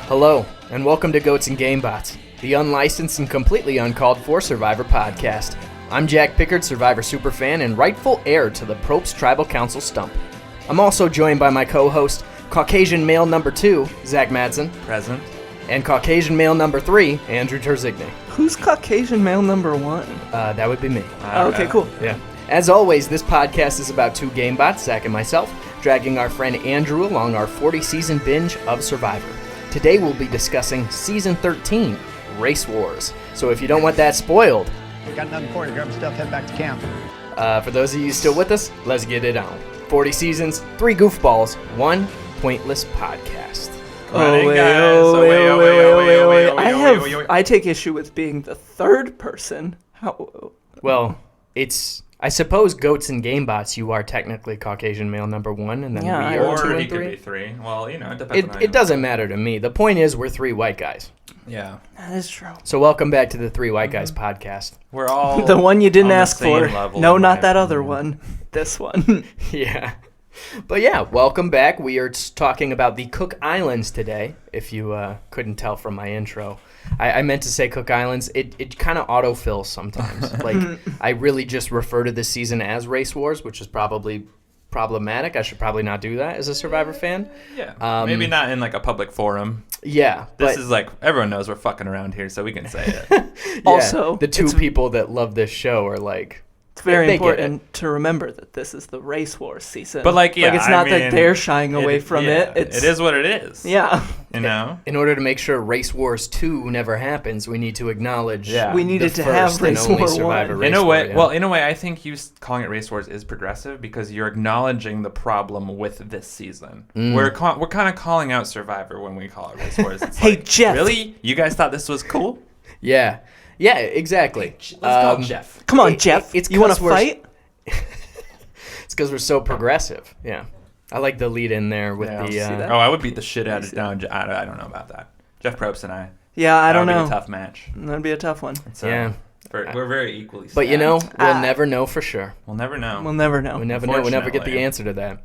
Hello, and welcome to Goats and Gamebots, the unlicensed and completely uncalled for Survivor podcast. I'm Jack Pickard, Survivor superfan and rightful heir to the Probst Tribal Council stump. I'm also joined by my co-host, Caucasian male number 2, Zach Madsen. Present. And Caucasian male number 3, Andrew Terzigny. Who's Caucasian male number 1? That would be me. Okay, cool. Yeah. As always, this podcast is about two Gamebots, Zach and myself, dragging our friend Andrew along our 40-season binge of Survivor. Today we'll be discussing Season 13, Race Wars. So if you don't want that spoiled... We got nothing for you. Grab stuff, head back to camp. For those of you still with us, let's get it on. 40 seasons, 3 goofballs, 1 pointless podcast. I take issue with being the third person. Well, I suppose Goats and Gamebots, you are technically Caucasian male number 1, and then we are 2 and 3. Or he could be 3. Well, it depends on It doesn't matter to me. The point is we're 3 white guys. Yeah. That is true. So welcome back to the 3 White Guys podcast. We're all the one you didn't on ask the same for. level, No, in not my that opinion. other one. This one. Yeah. But yeah, welcome back. We are talking about the Cook Islands today, if you couldn't tell from my intro. I meant to say Cook Islands. It kind of autofills sometimes. Like, I really just refer to this season as Race Wars, which is probably problematic. I should probably not do that as a Survivor fan. Yeah. Maybe not in like a public forum. Yeah. This is like, everyone knows we're fucking around here, so we can say it. Yeah, Also, the two people that love this show are like... It's very they get important to remember that this is the Race Wars season. But like, yeah, it's not that they're shying away from it. It is what it is. Yeah. You know? In order to make sure Race Wars 2 never happens, we need to acknowledge We needed to have Race War War 1. In a way, I think you calling it Race Wars is progressive because you're acknowledging the problem with this season. We're kind of calling out Survivor when we call it Race Wars. It's Hey, like, Jeff. Really? You guys thought this was cool? Yeah. Yeah, exactly. Let's call Jeff. Come on, Jeff. it's you want to 'cause we're- fight? It's because we're so progressive. Yeah. I like the lead in there with Yeah, the... I'll see that. Oh, I would beat the shit out of down. I don't know about that. Jeff Probst and I. Yeah, I don't That would know. be a tough match. That'd be a tough one. So, Yeah. we're very equally. But you know, we'll Ah. never know for sure. we'll never know. We'll never know. We'll never know. We'll never get the Unfortunately. answer to that.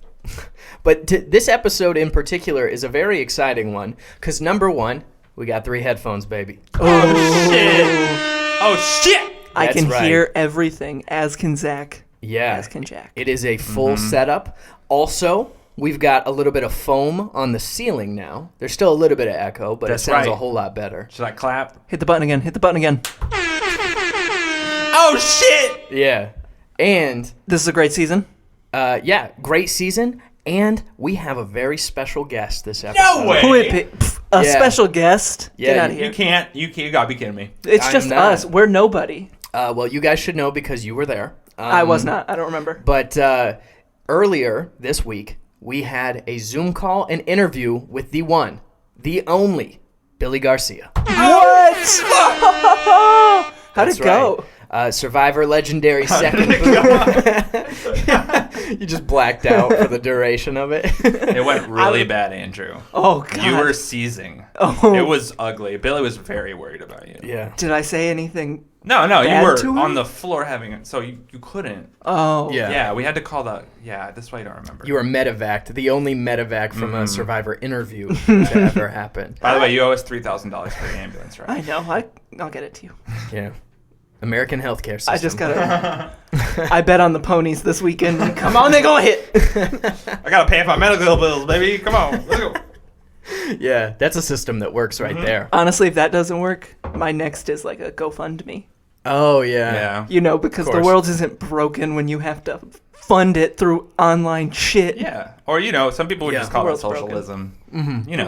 But this episode in particular is a very exciting one because number 1, we got 3 headphones, baby. Oh shit! I That's can right. hear everything, as can Zach, Yeah. as can Jack. It is a full setup. Also, we've got a little bit of foam on the ceiling now. There's still a little bit of echo, but That's it sounds right. a whole lot better. Should I clap? Hit the button again. Hit the button again. Oh shit! Yeah. And, This is a great season. yeah, great season. And we have a very special guest this episode. No way! Who it pick? A Yeah. special guest? Yeah, Get out of You here. can't. You gotta be kidding me. It's I'm just not. us. We're nobody. Well, you guys should know because you were there. I was not. I don't remember. But earlier this week, we had a Zoom call and interview with the one, the only, Billy Garcia. What? How'd That's it go? right. Survivor legendary second. You just blacked out for the duration of it. It went really bad, Andrew. Oh, God. You were seizing. Oh. It was ugly. Billy was very worried about you. Yeah. Did I say anything? No, Bad you were to him? on the floor having it, so you couldn't. Oh. Yeah. Yeah, we had to call the. Yeah, that's why you don't remember. You were medevaced, the only medevac from a Survivor interview to ever happen. By the way, you owe us $3,000 for the ambulance, right? I know. I'll get it to you. Yeah. American healthcare system. I just gotta. I bet on the ponies this weekend. Come on, they gonna hit. I gotta pay for my medical bills, baby. Come on, let's go. Yeah, that's a system that works right there. Honestly, if that doesn't work, my next is like a GoFundMe. Oh, yeah. Yeah. You know, because the course. world isn't broken when you have to fund it through online shit. Yeah. Or, some people would Yeah. just call The it world's broken. socialism.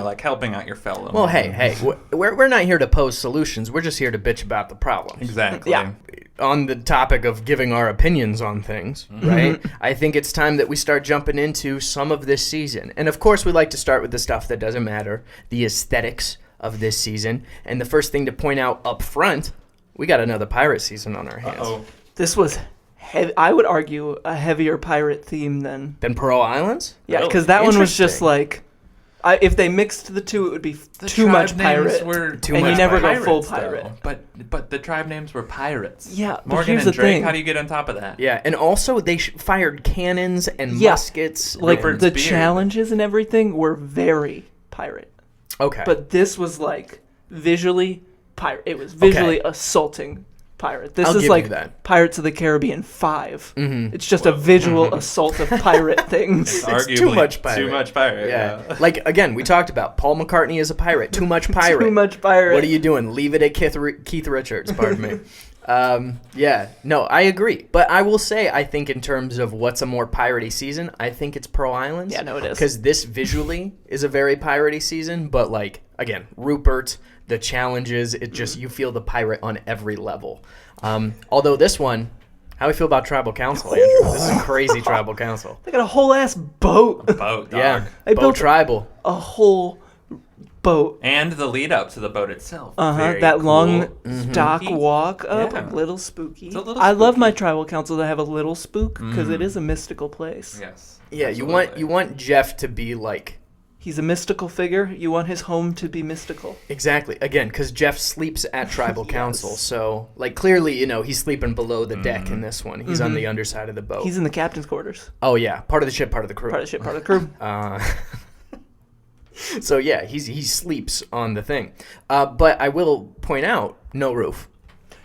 Like helping out your fellow. Well, hey, we're not here to pose solutions. We're just here to bitch about the problems. Exactly. Yeah. On the topic of giving our opinions on things, right? I think it's time that we start jumping into some of this season. And of course, we like to start with the stuff that doesn't matter, the aesthetics of this season. And the first thing to point out up front, we got another pirate season on our hands. Uh-oh. This was, I would argue, a heavier pirate theme than. Then Pearl Islands? Yeah, Really? because that one was just Interesting. like. If they mixed the two, it would be too much pirate. Too and much you never pirate. go full Pirates, pirate. though. But the tribe names were pirates. Yeah, but Morgan here's and the Drake, thing. how do you get on top of that? Yeah, and also they fired cannons and Yeah. muskets. Like Rupert's the beard. challenges and everything were very pirate. Okay. But this was like visually pirate. It was visually assaulting pirate. This I'll is give like you that. Pirates of the Caribbean 5. Mhm. It's just a visual assault of pirate things. It's It's arguably too much pirate. Too much pirate. Yeah. Like, again, we talked about Paul McCartney is a pirate. Too much pirate. Too much pirate. What are you doing? Leave it at Keith Richards, pardon me. Yeah, no, I agree. But I will say, I think in terms of what's a more piratey season, I think it's Pearl Islands. Yeah, no, it is. Because this visually is a very piratey season. But, like, again, Rupert, the challenges, it just, you feel the pirate on every level. Although this one, how do we feel about Tribal Council, Andrew? This is a crazy Tribal Council. They got a whole ass boat. Boat, dog. Yeah, I Boat built- Tribal. A whole boat. And the lead up to the boat itself. That Very long cool. dock Spooky. walk up, Yeah. a little spooky. It's a little I love spooky. my tribal council to have a little spook because it is a mystical place. Yes. Yeah, absolutely. you want Jeff to be like, He's a mystical figure. You want his home to be mystical. exactly, again, because Jeff sleeps at Tribal Council, so, like, clearly, he's sleeping below the deck in this one. He's on the underside of the boat. He's in the captain's quarters. Oh, yeah, part of the ship, part of the crew. Part of the ship, part of the crew. So, yeah, he sleeps on the thing. But I will point out, no roof.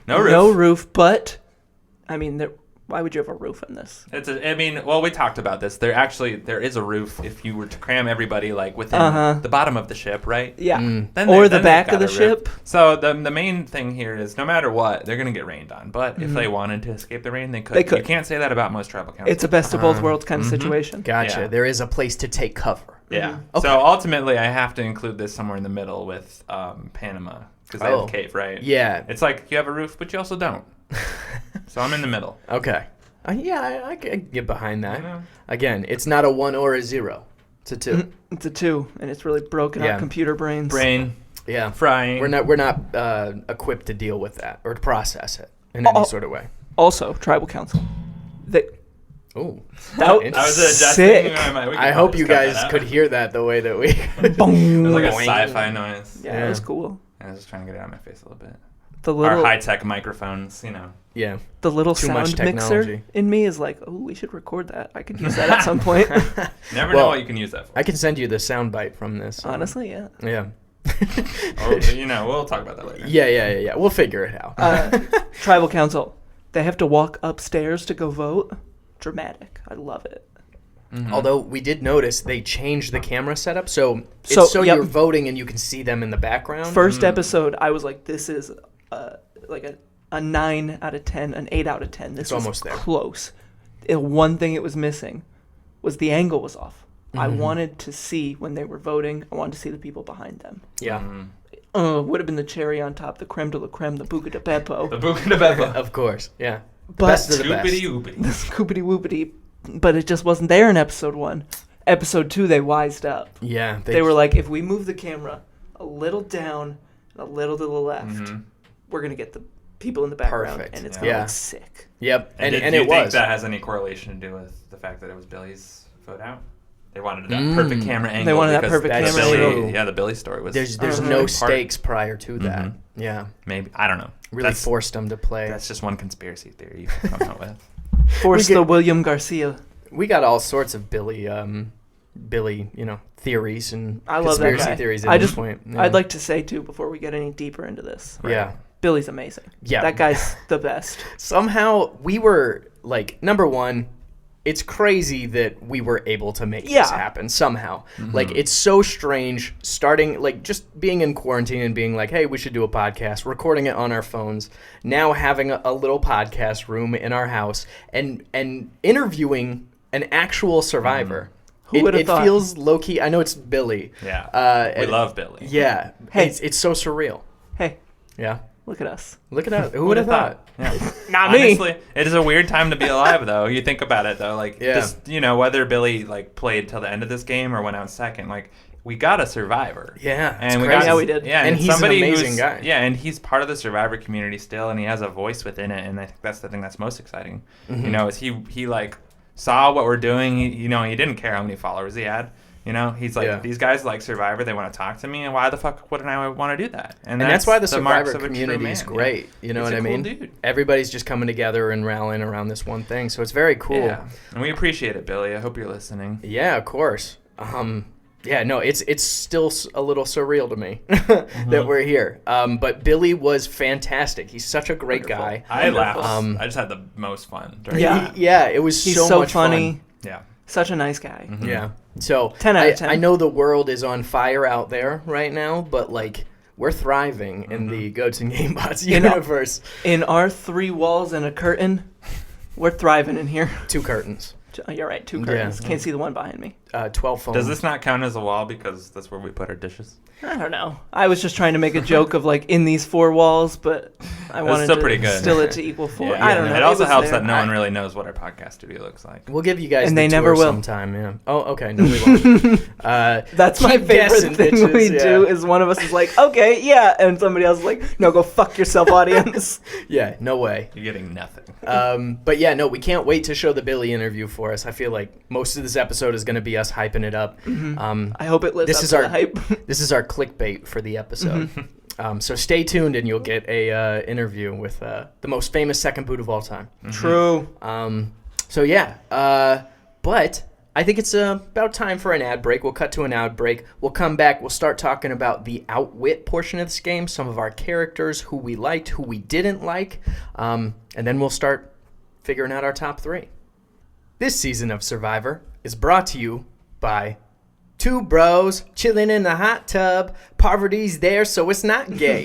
No roof. No roof, but, I mean, why would you have a roof on this? We talked about this. There is a roof if you were to cram everybody like within the bottom of the ship, right? Yeah. Then Or the then they've back got of the a roof. ship. So the main thing here is no matter what, they're going to get rained on. But if they wanted to escape the rain, they could. They could. You can't say that about most tribal councils. It's a best of both worlds kind of situation. Gotcha. Yeah. There is a place to take cover. Yeah. Okay. So ultimately, I have to include this somewhere in the middle with Panama because they have a cave, right? Yeah. It's like you have a roof, but you also don't. So I'm in the middle. Okay. I can get behind that. Yeah. Again, it's not a 1 or a 0. It's a 2. It's a 2, and it's really broken Yeah. out computer brains. Brain Yeah. frying. We're not equipped to deal with that or to process it in any sort of way. Also, tribal council. They, Oh. that, I was adjusting. sick. We can I probably hope you just cut guys that out. could hear that the way that we. Boom. It was like a Boing. sci-fi noise. Yeah, it was cool. I was just trying to get it out of my face a little bit. The Our little high-tech microphones, Yeah. the little Too much sound mixer technology. in me is like, oh, we should record that. I could use that at some point. Never Well, know what you can use that for. I can send you the soundbite from this. Honestly, yeah. Yeah. Or, we'll talk about that later. Yeah. We'll figure it out. Tribal council. They have to walk upstairs to go vote. Dramatic. I love it. Although we did notice they changed the camera setup, so yep. You're voting and you can see them in the background. First episode, I was like, this is like a 9 out of 10, an 8 out of 10. This It's was almost there. close. One thing it was missing was the angle was off. I wanted to see when they were voting. I wanted to see the people behind them. Yeah. Would have been the cherry on top, the creme de la creme, the buca de beppo. The Buca de Beppo. Of course. Yeah. But Best of the best. Scoopity-oopity. the scoopity whoopity, but it just wasn't there in episode 1. Episode 2, they wised up. Yeah. They were like, if we move the camera a little down and a little to the left, we're going to get the people in the background, Perfect. and it's Yeah. going to Yeah. look sick. Yep. And do it you think was. that has any correlation to do with the fact that it was Billy's vote out? They wanted that perfect camera angle. They wanted that because perfect the camera Billy- angle. Yeah, the Billy story was. There's Uh-huh. no part- stakes prior to that. Yeah. Maybe I don't know. Really That's, forced them to play. That's just one conspiracy theory you can come out with. Force get- the William Garcia. We got all sorts of Billy, theories and I love that conspiracy guy. theories I at this just, point. Yeah. I'd like to say, too, before we get any deeper into this, Yeah. Billy's amazing. Yeah. That guy's the best. Somehow we were like, number one, it's crazy that we were able to make this happen somehow. Like, it's so strange starting, like, just being in quarantine and being like, hey, we should do a podcast, recording it on our phones, now having a little podcast room in our house, and interviewing an actual survivor. Who would have it thought? feels low-key. I know it's Billy. Yeah. We love Billy. Yeah. Hey. It's so surreal. Hey, Yeah. look at us. Look at that. Who would have thought? Yeah. Not me. Honestly, it is a weird time to be alive, though. You think about it, though. Like, Yeah. just, whether Billy, like, played till the end of this game or went out second, like, we got a survivor. Yeah. And it's we got, crazy. Yeah, we did. Yeah, And and he's an somebody amazing who's, guy. Yeah, and he's part of the survivor community still, and he has a voice within it, and I think that's the thing that's most exciting. Is he like saw what we're doing. He didn't care how many followers he had. He's like, these guys like Survivor. They want to talk to me, and why the fuck wouldn't I want to do that? And that's why the marks Survivor of a true community is man. great. You know He's what a I cool mean? dude. Everybody's just coming together and rallying around this one thing. So it's very cool. Yeah, and we appreciate it, Billy. I hope you're listening. Yeah, of course. Yeah, no, it's still a little surreal to me that we're here. But Billy was fantastic. He's such a great guy. I laughed. I just had the most fun. Yeah. It was He's so much funny. fun. Yeah. Such a nice guy. Yeah. So 10 out of 10. I know the world is on fire out there right now, but like we're thriving in the Goats and Game Bots universe. In our 3 walls and a curtain, we're thriving in here. 2 curtains. You're right, 2 curtains. Can't see the one behind me. 12 phones. Does this not count as a wall because that's where we put our dishes? I don't know. I was just trying to make a joke of like in these 4 walls, but I wanted still to pretty good. still it to equal 4. Yeah, I don't know. It also was helps there. that no one really knows what our podcast studio looks like. We'll give you guys And the they tour never will. sometime. Yeah. Oh, okay. No, we won't. That's my Keep favorite guessing, thing bitches, we yeah. do is one of us is like, okay, yeah, and somebody else is like, no, go fuck yourself, audience. Yeah. No way. You're getting nothing. But yeah, no, we can't wait to show the Billy interview for us. I feel like most of this episode is going to be us hyping it up. I hope it lives This up is to our the hype. This is our clickbait for the episode. So stay tuned, and you'll get a interview with the most famous second boot of all time. True. So yeah, but I think it's about time for an ad break. We'll cut to an ad break. We'll come back. We'll start talking about the outwit portion of this game, some of our characters, who we liked, who we didn't like, and then we'll start figuring out our top 3. This season of Survivor is brought to you by 2 bros chilling in the hot tub. Poverty's there, so it's not gay.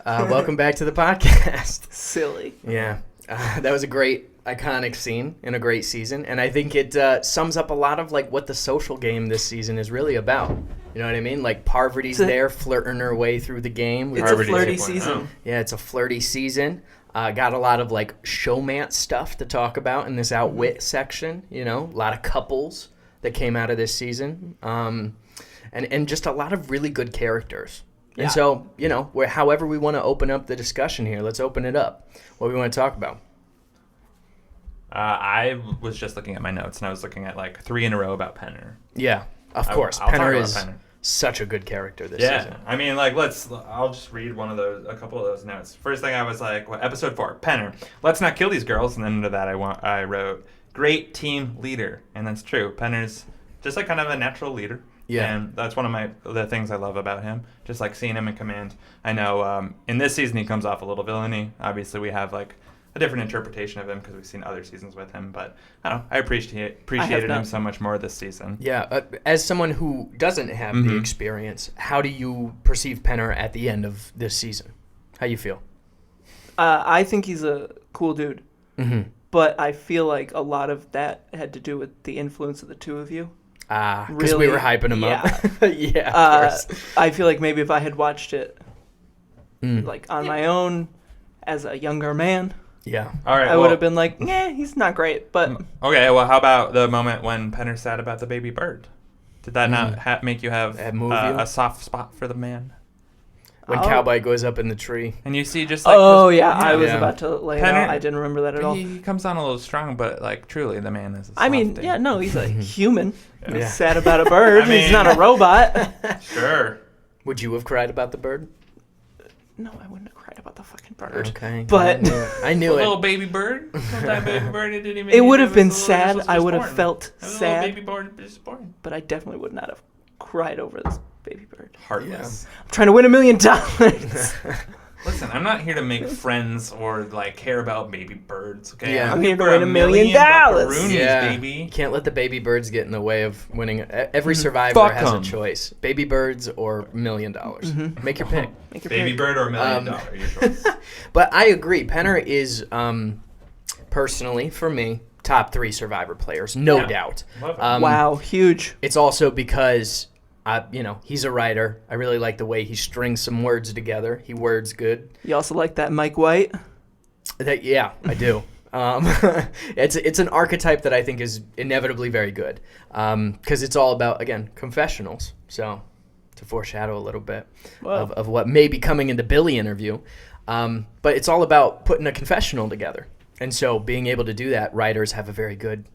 Welcome back to the podcast. Silly. Yeah, that was a great, iconic scene in a great season, and I think it sums up a lot of like what the social game this season is really about. You know what I mean? Like Poverty's there, flirting her way through the game. It's a flirty season. Yeah, it's a flirty season. Got a lot of like showmance stuff to talk about in this outwit section. You know, a lot of couples that came out of this season, and just a lot of really good characters. Yeah. And so, you know, however we want to open up the discussion here, let's open it up. What do we want to talk about? I was just looking at my notes, and I was looking at like 3 in a row about Penner. Yeah, of course. I'll talk Penner about is Penner. such a good character this Yeah, season. I mean, like, I'll just read a couple of those notes. First thing I was like, episode 4, Penner, let's not kill these girls. And then under that I wrote, great team leader. And that's true. Penner's just like kind of a natural leader. Yeah. And that's one of the things I love about him, just like seeing him in command. I know in this season he comes off a little villainy. Obviously we have like a different interpretation of him because we've seen other seasons with him. But I don't know, I appreciated him so much more this season. Yeah, as someone who doesn't have the experience, how do you perceive Penner at the end of this season? How you feel? I think he's a cool dude. But I feel like a lot of that had to do with the influence of the 2 of you. Because we were hyping him up. Yeah, of course. I feel like maybe if I had watched it like on my own as a younger man, Yeah. All right. I would have been like, he's not great. But okay, well, how about the moment when Penner's sad about the baby bird? Did that not make you have a soft spot for the man? When Cao Boi goes up in the tree. And you see just like I was about to lay it out. I didn't remember that at all. He comes on a little strong, but like truly the man is a I mean, softie. yeah, no, he's a human. Yeah. He's sad about a bird. I mean- He's not a robot. Sure. Would you have cried about the bird? No, I wouldn't have cried about the fucking bird. Okay. But I knew A it. little baby bird. That baby bird it didn't even. it would have was been a little- sad. it was I would have born. felt A little sad, baby bird just born. but I definitely would not have cried over this baby bird. Heartless. I'm trying to win $1 million. Listen, I'm not here to make friends or like care about baby birds. Okay, Yeah. I'm I'm here to for win $1 million. buckaroonies, Yeah. baby. You can't let the baby birds get in the way of winning. Every survivor Fuck has 'em. a choice: baby birds or $1 million. Make your pick. Make your Baby pick. bird or $1 million, your choice. But I agree. Penner is, personally, for me, top 3 survivor players, no Yeah. doubt. Love it. Wow, huge. It's also because, he's a writer. I really like the way he strings some words together. He words good. You also like that Mike White? Yeah, I do. It's an archetype that I think is inevitably very good because it's all about, again, confessionals. So to foreshadow a little bit of what may be coming in the Billy interview. But it's all about putting a confessional together. And so being able to do that, writers have a very good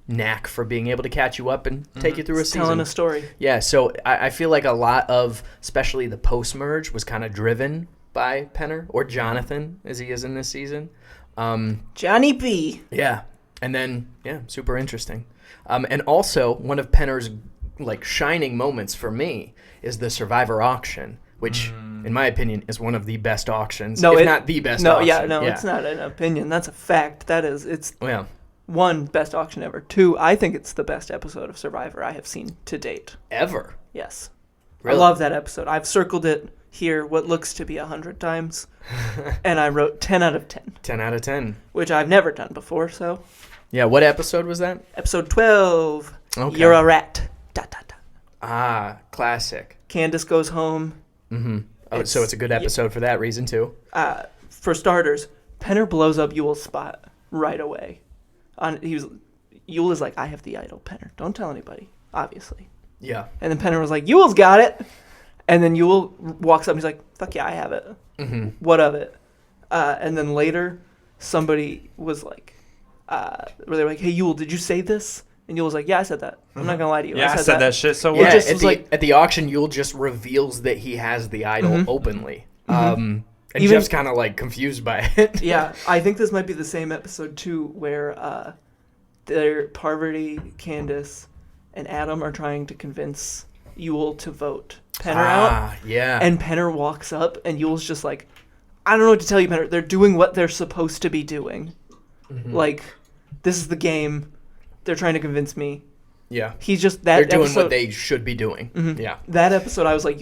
knack for being able to catch you up and take you through a season. Telling a story. Yeah, so I feel like a lot of, especially the post-merge, was kind of driven by Penner, or Jonathan, as he is in this season. Johnny B. Yeah, and then, super interesting. And also, one of like shining moments for me is the Survivor auction, which in my opinion is one of the best auctions, if not the best auction. It's not an opinion. That's a fact. It's well, one, best auction ever. Two, I think it's the best episode of Survivor I have seen to date. ever. Yes. Really? I love that episode. I've circled it here what looks to be 100 times, and I wrote 10 out of 10. 10 out of 10. Which I've never done before, so. Yeah, what episode was that? Episode 12. Okay. You're a rat. ... Ah, classic. Candace goes home. Mm-hmm. Oh, so it's a good episode for that reason, too. For starters, Penner blows up Yule's spot right away. Yule is like, I have the idol, Penner. Don't tell anybody, obviously. Yeah. And then Penner was like, Yule's got it. And then Yule walks up and he's like, fuck yeah, I have it. Mm-hmm. What of it? And then later, somebody was like, where they were like, hey, Yule, did you say this? And Yule was like, yeah, I said that. I'm not going to lie to you. Yeah, I said that shit so well. Yeah, just at the auction, Yule just reveals that he has the idol openly. And Even- Jeff's kind of like confused by it. Yeah, I think this might be the same episode, too, where Parvati, Candace, and Adam are trying to convince Yule to vote Penner out. Yeah. And Penner walks up, and Yule's just like, I don't know what to tell you, Penner. They're doing what they're supposed to be doing. Like, this is the game. They're trying to convince me. Yeah. He's just They're that doing episode, what they should be doing. Yeah. That episode, I was like,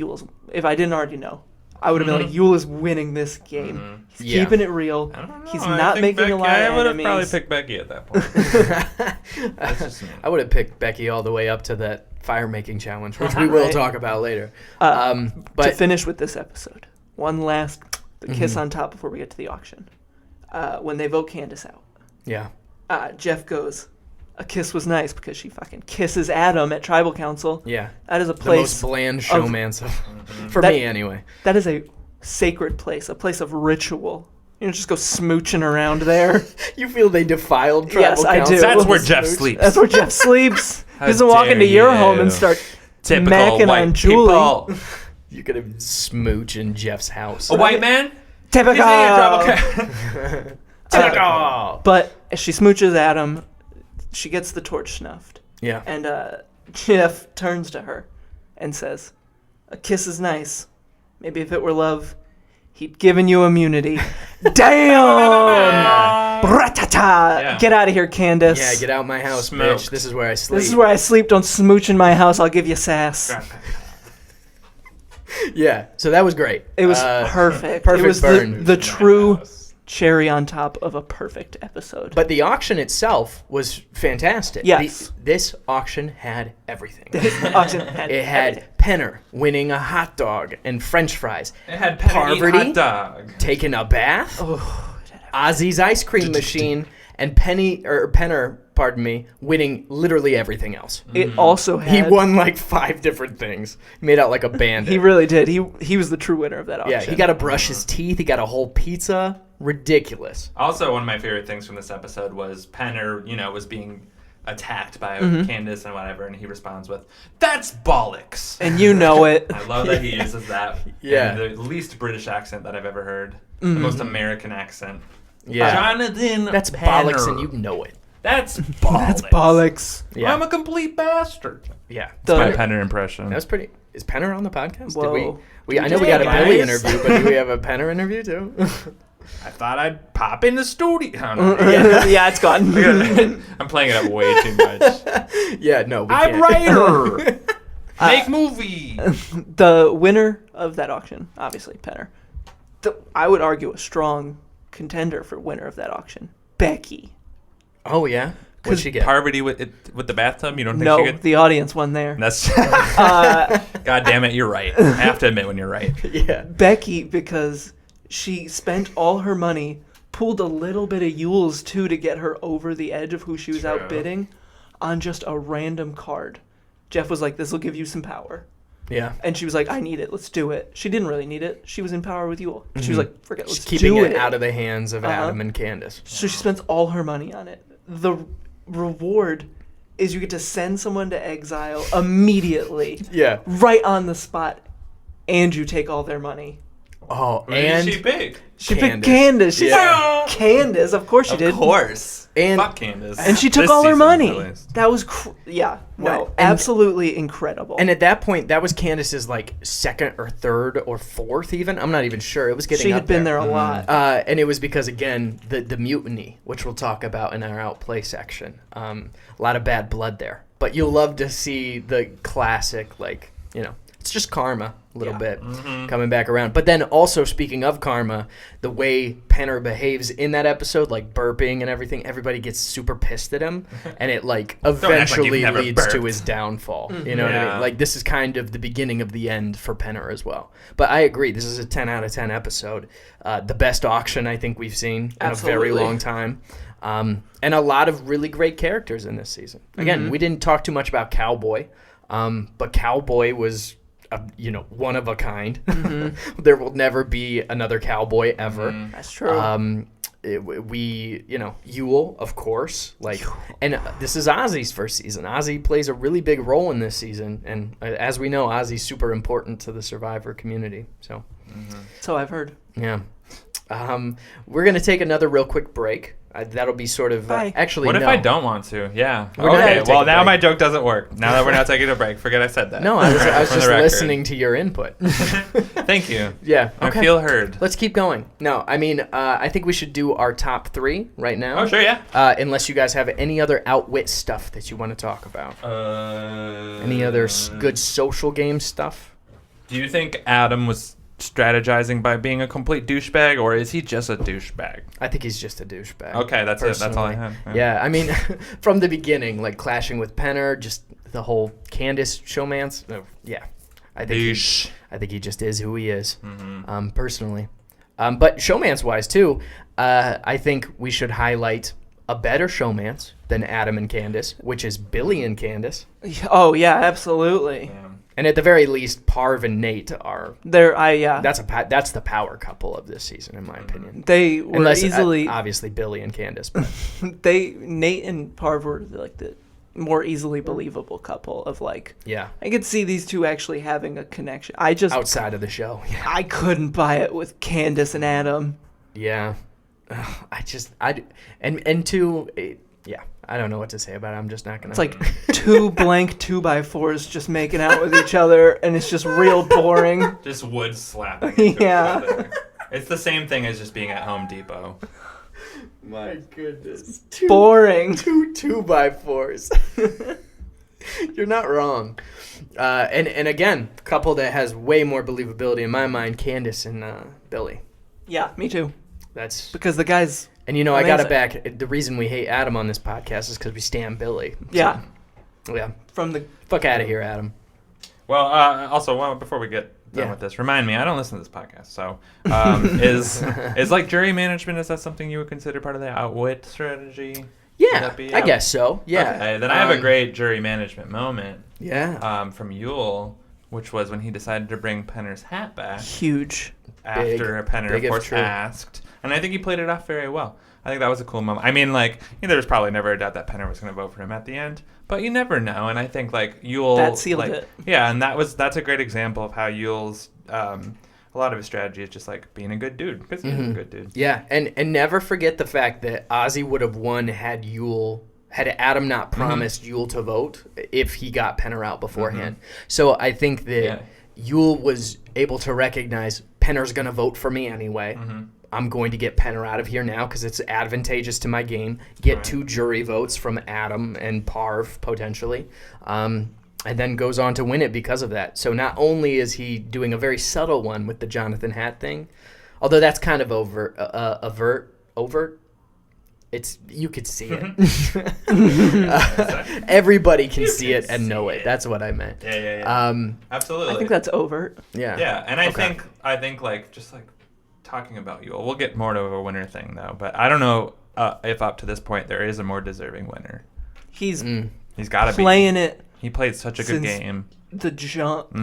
if I didn't already know, I would have been like, Yule is winning this game. He's keeping it real. I don't know. He's not making a lot of I would have enemies. probably picked Becky at that point. That's just me. I would have picked Becky all the way up to that fire making challenge, which we will talk about later. To But finish with this episode, one last kiss on top before we get to the auction. When they vote Candace out, yeah. Jeff goes, a kiss was nice because she fucking kisses Adam at Tribal Council. Yeah. That is a The place. most bland showmance for That- me anyway. That is a sacred place, a place of ritual. You don't just go smooching around there. You feel they defiled Tribal Yes, I Council? do. That's where Jeff sleeps. That's where Jeff sleeps. How He doesn't walk dare into your home you. and start Typical macking white on Julie. people. You could have smooch in Jeff's house. A white man? Typical. He's in trouble. Typical. But as she smooches Adam, she gets the torch snuffed. Yeah. And Jeff turns to her and says, a kiss is nice. Maybe if it were love, he'd given you immunity. Damn! Bratata! Yeah. Get out of here, Candace. Yeah, get out my house, Smoked. bitch. This is where I sleep. This is where I sleep. Don't smooch in my house. I'll give you sass. Yeah, so that was great. It was perfect. perfect It was burn. the true cherry on top of a perfect episode. But the auction itself was fantastic. Yes. This auction had everything. Auction had It had everything. Penner winning a hot dog and French fries. It had Penny eat Parvati? hot dog. Taking a bath. Oh, Ozzy's ice cream machine. And Penner, winning literally everything else. it also had. He won like 5 different things. He made out like a bandit. He really did. He was the true winner of that auction. Yeah, he got to brush his teeth. He got a whole pizza. Ridiculous. Also, one of my favorite things from this episode was Penner, was being attacked by Candace and whatever, and he responds with, "That's bollocks." And you know it. I love that he uses that. Yeah. in the least British accent that I've ever heard. The most American accent. Yeah. Jonathan That's Penner. bollocks, and you know it. That's bollocks. That's bollocks. Yeah. I'm a complete bastard. Yeah. The- My Penner impression. That was pretty. Is Penner on the podcast? Whoa. I know we Hey, got a Billy guys. interview, but do we have a Penner interview too? I thought I'd pop in the studio. I don't know. Yeah, it's gone. I'm playing it up way too much. Yeah, no. We I'm can't. writer. Make movie. The winner of that auction, obviously, Penner. I would argue a strong contender for winner of that auction, Becky. Oh yeah. What'd she get? Parvati with the bathtub? You don't think she No, could? the audience won there. That's. God damn it, you're right. I have to admit when you're right. Yeah. Becky, because she spent all her money, pulled a little bit of Yule's too to get her over the edge of who she was True. outbidding on just a random card. Jeff was like, this will give you some power. Yeah. And she was like, I need it. Let's do it. She didn't really need it. She was in power with Yule. She was like, forget it. Just Let's keeping do it out of the hands of Uh-huh. Adam and Candace. So she spends all her money on it. The reward is you get to send someone to exile immediately, Yeah. right on the spot, and you take all their money. Oh, Who and did she pick? She picked Candace. Candace. She's Yeah. like, Candace, of course she did. Of course. Fuck Candace. And she took This all her season, money. at least. That was, absolutely incredible. And at that point, that was Candace's like second or third or fourth even. I'm not even sure. It was getting she up had been there a lot. And it was because, again, the mutiny, which we'll talk about in our outplay section. A lot of bad blood there. But you'll love to see the classic, like, it's just karma a little bit coming back around. But then also, speaking of karma, the way Penner behaves in that episode, like burping and everything, everybody gets super pissed at him. And it, like, eventually leads to his downfall. You know what I mean? Like, this is kind of the beginning of the end for Penner as well. But I agree. This is a 10 out of 10 episode. The best auction I think we've seen in a very long time. And a lot of really great characters in this season. Again, we didn't talk too much about Cao Boi, but Cao Boi was, one of a kind. There will never be another Cao Boi ever. That's true. Yule, of course. And this is Ozzy's first season. Ozzy plays a really big role in this season. And as we know, Ozzy's super important to the Survivor community. So, So I've heard. Yeah. We're going to take another real quick break. That'll be sort of actually. What if no. I don't want to? Yeah. We're not gonna Okay. take Well, a now break. my joke doesn't work. Now that we're not taking a break, forget I said that. No, I was For just the record. listening to your input. Thank you. Yeah. I Okay. feel heard. Let's keep going. No, I mean, I think we should do our top 3 right now. Oh, sure, yeah. Unless you guys have any other outwit stuff that you want to talk about. Any other good social game stuff? Do you think Adam was strategizing by being a complete douchebag, or is he just a douchebag? I think he's just a douchebag. Okay, that's it. That's all I personally. had. Yeah, I mean, from the beginning, like clashing with Penner, just the whole Candace showmance. Yeah, I think he just is who he is, personally. But showmance-wise too, I think we should highlight a better showmance than Adam and Candace, which is Billy and Candace. Oh yeah, absolutely. Yeah. And at the very least, Parv and Nate are. That's the power couple of this season, in my opinion. They were easily obviously Billy and Candace. But. Nate and Parv were like the more easily believable couple of like. Yeah. I could see these two actually having a connection. I just outside of the show. Yeah. I couldn't buy it with Candace and Adam. Yeah. I don't know what to say about it. I'm just not gonna. It's like 2 blank 2x4s just making out with each other, and it's just real boring. Just wood slapping. Yeah. Each other. It's the same thing as just being at Home Depot. My goodness. Boring. 2x4s. You're not wrong. And again, a couple that has way more believability in my mind, Candace and Billy. Yeah, me too. That's because the guys. And I got it back. The reason we hate Adam on this podcast is because we stand Billy. Yeah. So, yeah. From the fuck out of here, Adam. Well, also, before we get done with this, remind me, I don't listen to this podcast. So, is like jury management? Is that something you would consider part of the outwit strategy? Yeah, I guess so. Yeah. Okay, then I have a great jury management moment. Yeah. From Yule, which was when he decided to bring Penner's hat back. Huge. After Penner, of course, asked. And I think he played it off very well. I think that was a cool moment. I mean, like, there was probably never a doubt that Penner was going to vote for him at the end. But you never know. And I think, like, Yule... That sealed it. Yeah, and that's a great example of how Yule's... a lot of his strategy is just, like, being a good dude. Because he's a good dude. Yeah, and never forget the fact that Ozzy would have won had Adam not promised Yule to vote if he got Penner out beforehand. So I think that Yule was able to recognize Penner's going to vote for me anyway. I'm going to get Penner out of here now because it's advantageous to my game. Get 2 jury votes from Adam and Parv, potentially. And then goes on to win it because of that. So not only is he doing a very subtle one with the Jonathan Hat thing, although that's kind of overt, you could see it. Everybody can see it and know it. That's what I meant. Yeah. Absolutely. I think that's overt. Yeah. Yeah, and I think like just like talking about Yule, we'll get more to a winner thing though, but I don't know if up to this point there is a more deserving winner. He's got to be playing it. He played such a good game. The jump.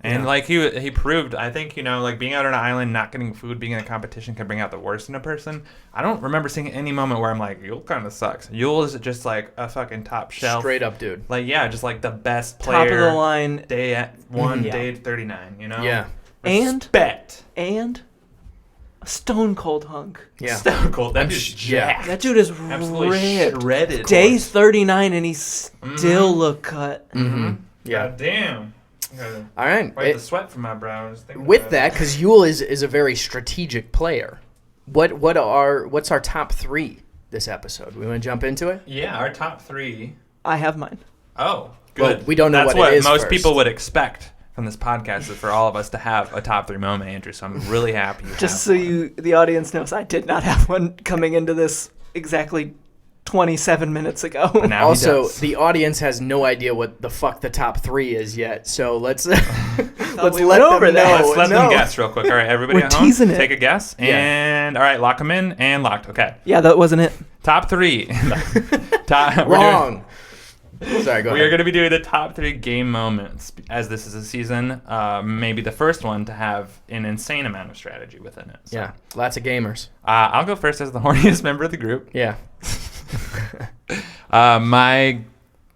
And like he proved, I think, like being out on an island, not getting food, being in a competition can bring out the worst in a person. I don't remember seeing any moment where I'm like, Yule kind of sucks. Yule is just like a fucking top shelf. Straight up, dude. Like, yeah, just like the best player. Top of the line. Day at 1, day 39, Yeah. And respect. And A stone cold hunk. Yeah. Stone Cold. That dude's jacked. That dude is Absolutely ripped. shredded. Day 39 and he still look cut. Yeah. God damn. All right. Wipe the sweat from my brow. Just thinking With about that, because Yule is a very strategic player. What's our top 3 this episode? We want to jump into it? Yeah, our top 3. I have mine. Oh, good. Well, we don't know That's what it is most first. people would expect from this podcast is for all of us to have a top 3 moment, Andrew. So I'm really happy. Just so the audience knows, I did not have one coming into this exactly 27 minutes ago. But now he Also, does. the audience has no idea what the fuck the top 3 is yet, so let's we let went them over know. that. Let's let them guess real quick. All right, everybody We're at home, teasing it. take a guess. Yeah. And all right, lock them in and locked. Okay. Yeah, that wasn't it. Top 3. Top, Wrong. Sorry, go We ahead. are going to be doing the top 3 game moments, as this is a season. Maybe the first one to have an insane amount of strategy within it. So, Yeah, lots of gamers. I'll go first as the horniest member of the group. Yeah. My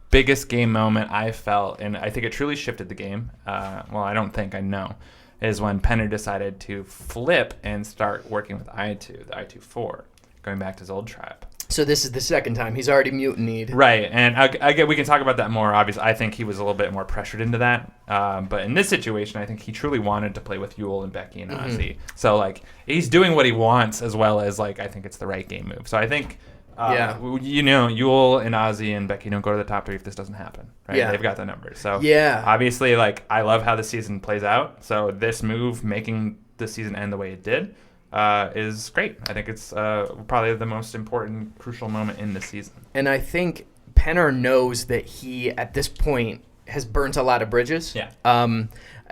biggest game moment I felt, and I think it truly shifted the game. Well, I don't think, I know, is when Penner decided to flip and start working with I2, the I2-4, going back to his old tribe. So this is the second time he's already mutinied. Right, and I get we can talk about that more. Obviously, I think he was a little bit more pressured into that. But in this situation, I think he truly wanted to play with Yule and Becky and Ozzy. So like he's doing what he wants as well as like I think it's the right game move. So I think Yule and Ozzy and Becky don't go to the top 3 if this doesn't happen. Right, Yeah. they've got the numbers. So Yeah. obviously, like I love how the season plays out. So this move making the season end the way it did. Is great. I think it's probably the most important, crucial moment in the season. And I think Penner knows that he, at this point, has burnt a lot of bridges. Yeah.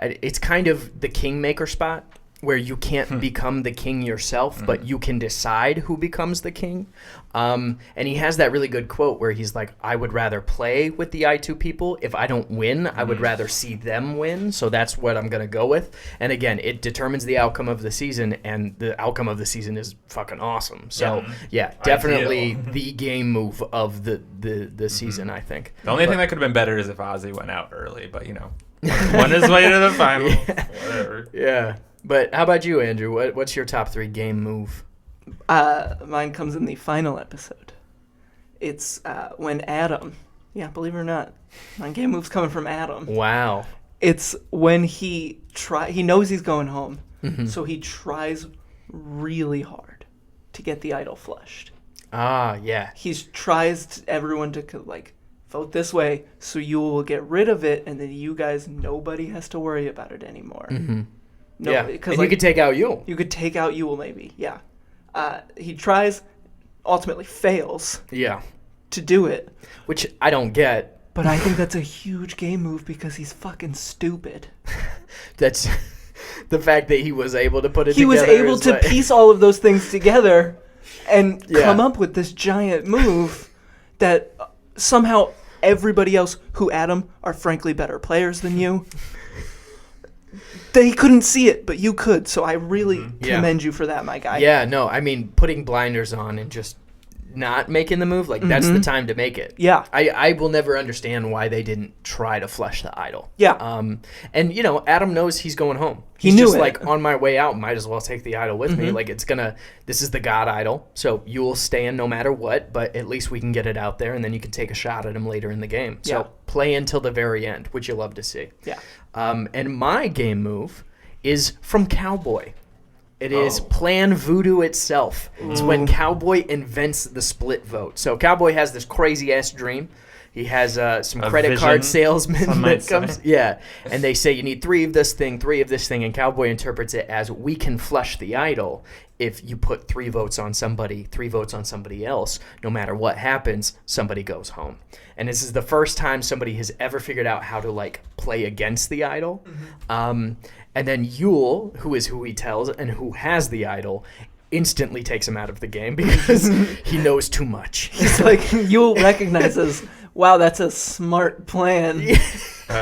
It's kind of the kingmaker spot where you can't become the king yourself, but you can decide who becomes the king. And he has that really good quote where he's like, I would rather play with the I2 people. If I don't win, I would rather see them win. So that's what I'm going to go with. And again, it determines the outcome of the season, and the outcome of the season is fucking awesome. So yeah, definitely the game move of the season, I think. The only thing that could have been better is if Ozzy went out early, but won his way to the final. Whatever. Yeah. But how about you, Andrew? What's your top 3 game move? Mine comes in the final episode. It's when Adam, believe it or not, my game move's coming from Adam. Wow. It's when he knows he's going home, so he tries really hard to get the idol flushed. Ah, yeah. He tries everyone to vote this way, so you will get rid of it, and then nobody has to worry about it anymore. No, yeah, and you could take out Yule. You could take out Yule, maybe. Yeah. He tries, ultimately fails. Yeah. To do it, which I don't get. But I think that's a huge game move because he's fucking stupid. That's the fact that he was able to put it. He was able to piece all of those things together and come up with this giant move that somehow everybody else who, Adam, are frankly better players than you. They couldn't see it, but you could. So I really commend you for that, my guy. Yeah, no, I mean, putting blinders on and just not making the move, that's the time to make it. Yeah. I will never understand why they didn't try to flush the idol. Yeah. And, Adam knows he's going home. He He's knew just it. on my way out, might as well take the idol with me. This is the God idol, so you will stand no matter what, but at least we can get it out there, and then you can take a shot at him later in the game. So play until the very end, which you love to see. Yeah. And my game move is from Cao Boi. It is Plan Voodoo itself. It's when Cao Boi invents the split vote. So Cao Boi has this crazy-ass dream. He has some credit card salesman that comes. Yeah, and they say you need 3 of this thing, 3 of this thing, and Cao Boi interprets it as we can flush the idol if you put 3 votes on somebody, 3 votes on somebody else. No matter what happens, somebody goes home. And this is the first time somebody has ever figured out how to play against the idol. And then Yule, who is who he tells and who has the idol, instantly takes him out of the game because he knows too much. He's Yule recognizes, wow, that's a smart plan.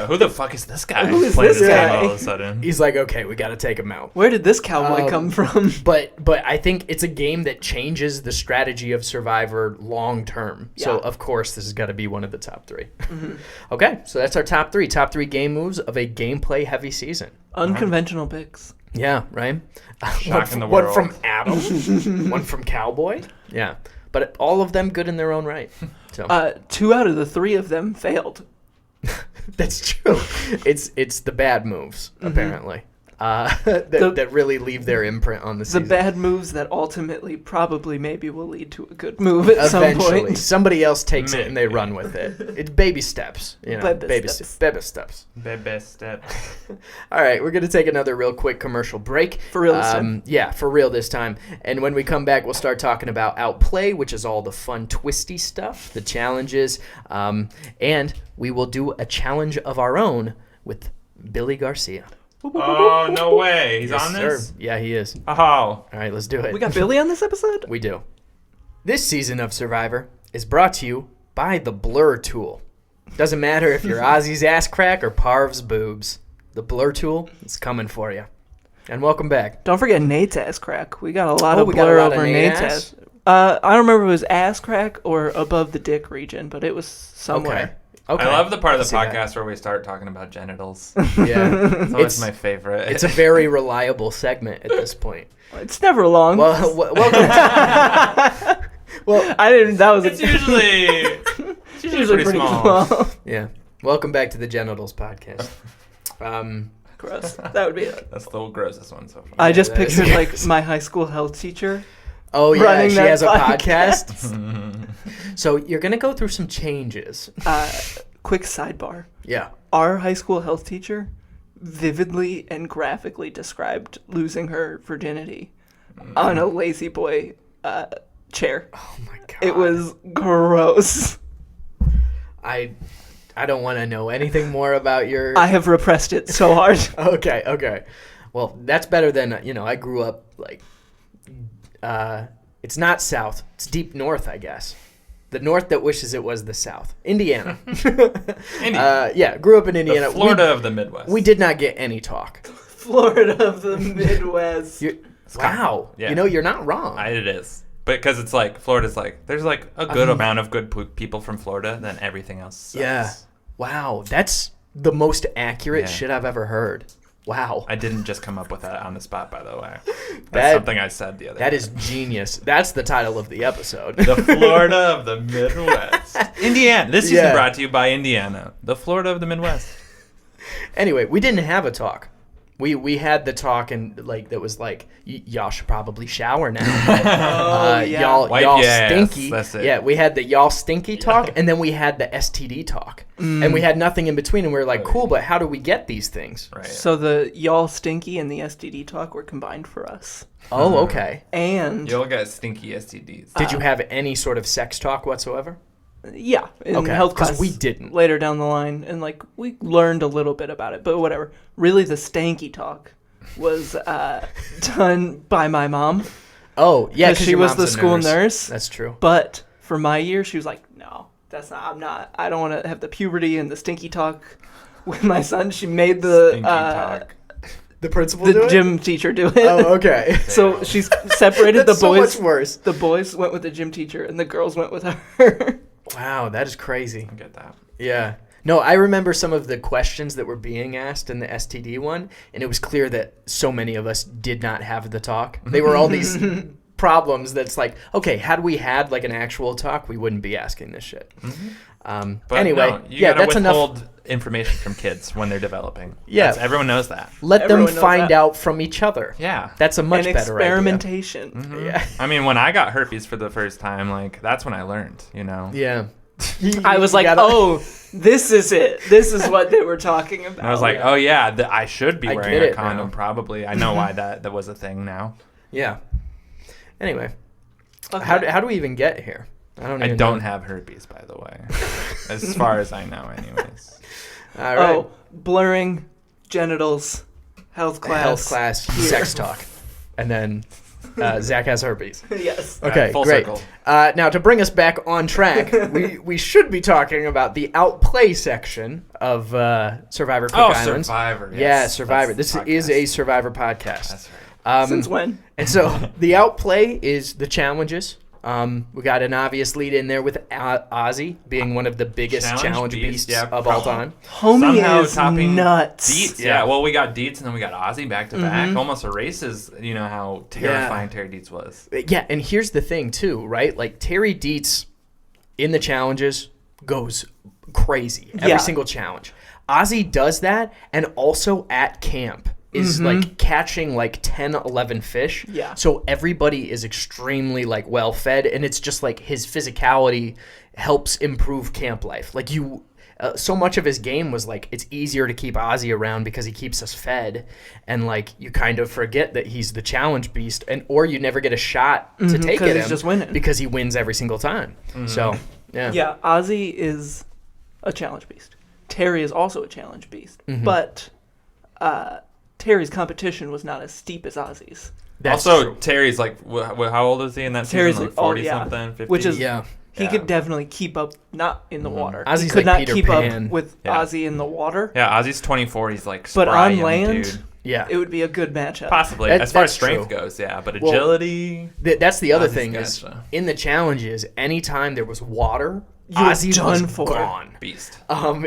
Who the fuck is this guy? Who is playing this game guy? all of a sudden? He's like, okay, we got to take him out. Where did this cowboy come from? But I think it's a game that changes the strategy of Survivor long term. Yeah. So, of course, this has got to be one of the top 3. Okay, so that's our top 3. Top 3 game moves of a gameplay-heavy season. Unconventional picks. Yeah, right? Shocking the one world. from Adam, one from Cao Boi. Yeah, but all of them good in their own right. So 2 out of the 3 of them failed. that's true. It's the bad moves, apparently, that really leave their imprint on the The season. bad moves that ultimately probably maybe will lead to a good move at Eventually, some point. somebody else takes it and they run with it. It's baby steps, Baby steps. baby steps. Baby step. All right, we're gonna take another real quick commercial break. For real this time? Yeah, for real this time. And when we come back, we'll start talking about Outplay, which is all the fun, twisty stuff, the challenges, and we will do a challenge of our own with Billy Garcia. Oh, no way. He's Yes, on this? sir. Yeah, he is. Oh. All right, let's do it. We got Billy on this episode? We do. This season of Survivor is brought to you by the Blur Tool. Doesn't matter if you're Ozzy's ass crack or Parv's boobs. The Blur Tool is coming for you. And welcome back. Don't forget Nate's ass crack. We got a lot of we got a blur lot of over Nate Nate's ass? ass. I don't remember if it was ass crack or above the dick region, but it was somewhere. Okay. I love the part of the See that. podcast where we start talking about genitals. Yeah. It's always my favorite. It's a very reliable segment at this point. It's never long. Well, welcome. Well, I didn't. That was It's usually pretty small. yeah. Welcome back to the Genitals podcast. Gross. That would be it. That's the grossest one so far. I just that is pictured gross. like my high school health teacher. Oh yeah, Running she that has a podcast. podcast. So you're gonna go through some changes. Quick sidebar. Yeah. Our high school health teacher vividly and graphically described losing her virginity on a lazy boy chair. Oh my god. It was gross. I don't want to know anything more about your. I have repressed it so hard. Okay. Well, that's better than I grew up like. It's not south. It's deep north, I guess. The north that wishes it was the south. Indiana. Yeah, grew up in Indiana. The Florida of the Midwest. We did not get any talk. Florida of the Midwest. Wow. Yeah. You're not wrong. It is. But because it's like, Florida's like, there's like a good amount of good people from Florida, then everything else sucks. Yeah. Wow. That's the most accurate Yeah. shit I've ever heard. Wow. I didn't just come up with that on the spot, by the way. That's That- something I said the other day. That is genius. That's the title of the episode. The Florida of the Midwest. Indiana. This season Yeah. brought to you by Indiana. The Florida of the Midwest. Anyway, we didn't have a talk. We had the talk and like that was like y'all should probably shower now. yeah. Y'all Wipe y'all your ass. stinky. That's it. Yeah, we had the y'all stinky talk and then we had the STD talk. And we had nothing in between and we were like, cool, but how do we get these things? Right. So the y'all stinky and the STD talk were combined for us. Oh, okay. And You'll get stinky STDs. Did you have any sort of sex talk whatsoever? yeah, in Okay, health 'cause class we didn't. later down the line, and like we learned a little bit about it, but whatever. Really, the stanky talk was done by my mom. Oh, yeah, 'Cause she your was mom's the a school nurse. That's true. But for my year, she was like, "No, that's not. I'm not. I don't want to have the puberty and the stinky talk with my son." She made Stinky talk. The principal do the it? gym teacher do it. Oh, okay. So she's separated That's the boys. so much worse. The boys went with the gym teacher, and the girls went with her. Wow, that is crazy. I get that. Yeah. No, I remember some of the questions that were being asked in the STD one, and it was clear that so many of us did not have the talk. They were all these problems that's like, okay, had we had like an actual talk, we wouldn't be asking this shit. But Anyway, no, you yeah, gotta that's withhold enough. information from kids when they're developing. Yeah. Everyone knows that. Let Everyone them knows find that. out from each other. Yeah. That's a much and better idea. experimentation. Yeah. I mean, when I got herpes for the first time, like, that's when I learned, you know? Yeah. I was like, "Oh, this is it. This is what they were talking about." And I was like, oh, yeah, I should be I wearing get a it condom, now. probably. I know why that was a thing now. Yeah. Anyway, Okay. how do we even get here? I don't I even don't know. have herpes, by the way. As far as I know, anyways. All right. Oh, blurring genitals, health class. Health class, Here. sex talk. And then Zach has herpes. Yes. Okay, full great. circle. Now, to bring us back on track, we should be talking about the outplay section of Survivor Cook Islands. Survivor. Yeah, Yes. Survivor. That's This the is podcast. a Survivor podcast. That's right. Since when? And so the outplay is the challenges. We got an obvious lead in there with Ozzy being one of the biggest challenge beasts of all time. Homie Somehow is topping nuts. Dietz. Yeah, well, we got Dietz and then we got Ozzy back to back. Almost erases, how terrifying Terry Dietz was. Yeah, and here's the thing, too, right? Like, Terry Dietz in the challenges goes crazy. Every single challenge. Ozzy does that, and also at camp is like catching like 10, 11 fish. Yeah. So everybody is extremely like well fed, and it's just like his physicality helps improve camp life. Like so much of his game was like it's easier to keep Ozzy around because he keeps us fed, and like you kind of forget that he's the challenge beast, or you never get a shot to take at him just winning because he wins every single time. So yeah, Ozzy is a challenge beast. Terry is also a challenge beast, but Terry's competition was not as steep as Ozzy's. That's also, true. Terry's like, how old is he in that Terry's season? Like 40 something, 50? Which is Yeah. He could definitely keep up, not in the water. Ozzy's he could like not Peter keep Pan. up with Ozzy in the water. Yeah, Ozzy's 24. He's like But spry on young land, dude. Yeah. it would be a good matchup. Possibly. That- as far as that's strength true. goes, yeah. But Well, agility... That's the other Ozzy's thing is gotcha. in the challenges, anytime there was water, You were Ozzy done was for. gone. Beast.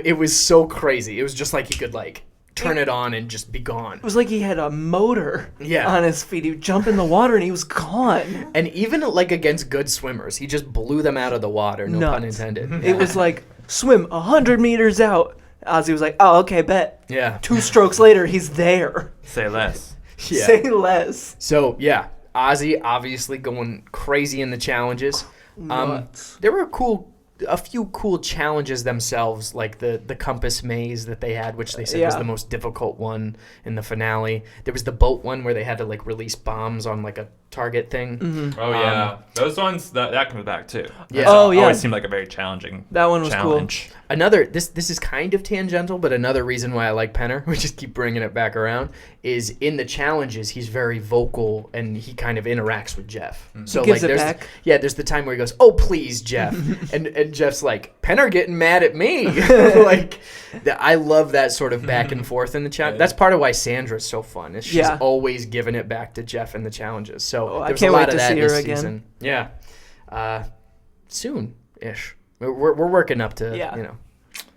It was so crazy. It was just like he could like turn it on and just be gone. It was like he had a motor Yeah. on his feet. He would jump in the water and he was gone. And even like against good swimmers, he just blew them out of the water. No pun Nuts. intended. It was like, swim 100 meters out. Ozzy was like, oh, okay, bet. Yeah. 2 strokes later, he's there. Say less. Yeah. Say less. So yeah, Ozzy obviously going crazy in the challenges. Nuts. There were a few cool challenges themselves, like the compass maze that they had, which they said was Yeah. the most difficult one in the finale. There was the boat one where they had to like release bombs on like a target thing. Oh, yeah. Those ones, that comes back, too. Yeah. That's Oh, yeah. always seemed like a very challenging That one was challenge. Another this is kind of tangential, but another reason why I like Penner, we just keep bringing it back around, is in the challenges he's very vocal and he kind of interacts with Jeff. So Gives like it there's back. there's the time where he goes, "Oh please, Jeff," and Jeff's like, "Penner getting mad at me." Like I love that sort of back and forth in the challenge. That's part of why Sandra's so fun. Is she's Yeah. always giving it back to Jeff in the challenges. So Oh, I there's can't a lot wait of to that see her this again. season. Yeah, soon-ish. We're working up to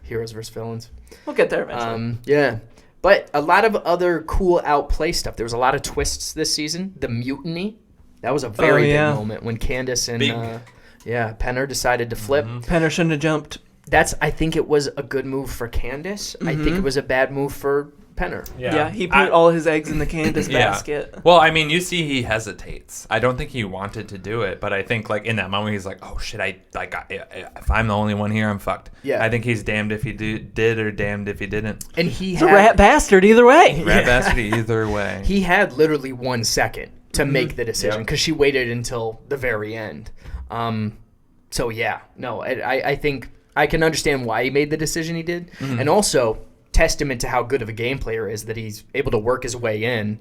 heroes versus villains. We'll get there eventually. Yeah. But a lot of other cool outplay stuff. There was a lot of twists this season. The mutiny. That was a very big moment when Candace and Penner decided to flip. Penner shouldn't have jumped. I think it was a good move for Candace. I think it was a bad move for Penner. Yeah, he put all his eggs in the Candace basket. Well, I mean, you see he hesitates. I don't think he wanted to do it, but I think like in that moment he's like, oh shit, if I'm the only one here, I'm fucked. Yeah. I think he's damned if he did or damned if he didn't. And he He's a rat bastard either way. Rat bastard either way. He had literally 1 second to make the decision because she waited until the very end. So yeah, no, I think I can understand why he made the decision he did, and also testament to how good of a game player is that he's able to work his way in.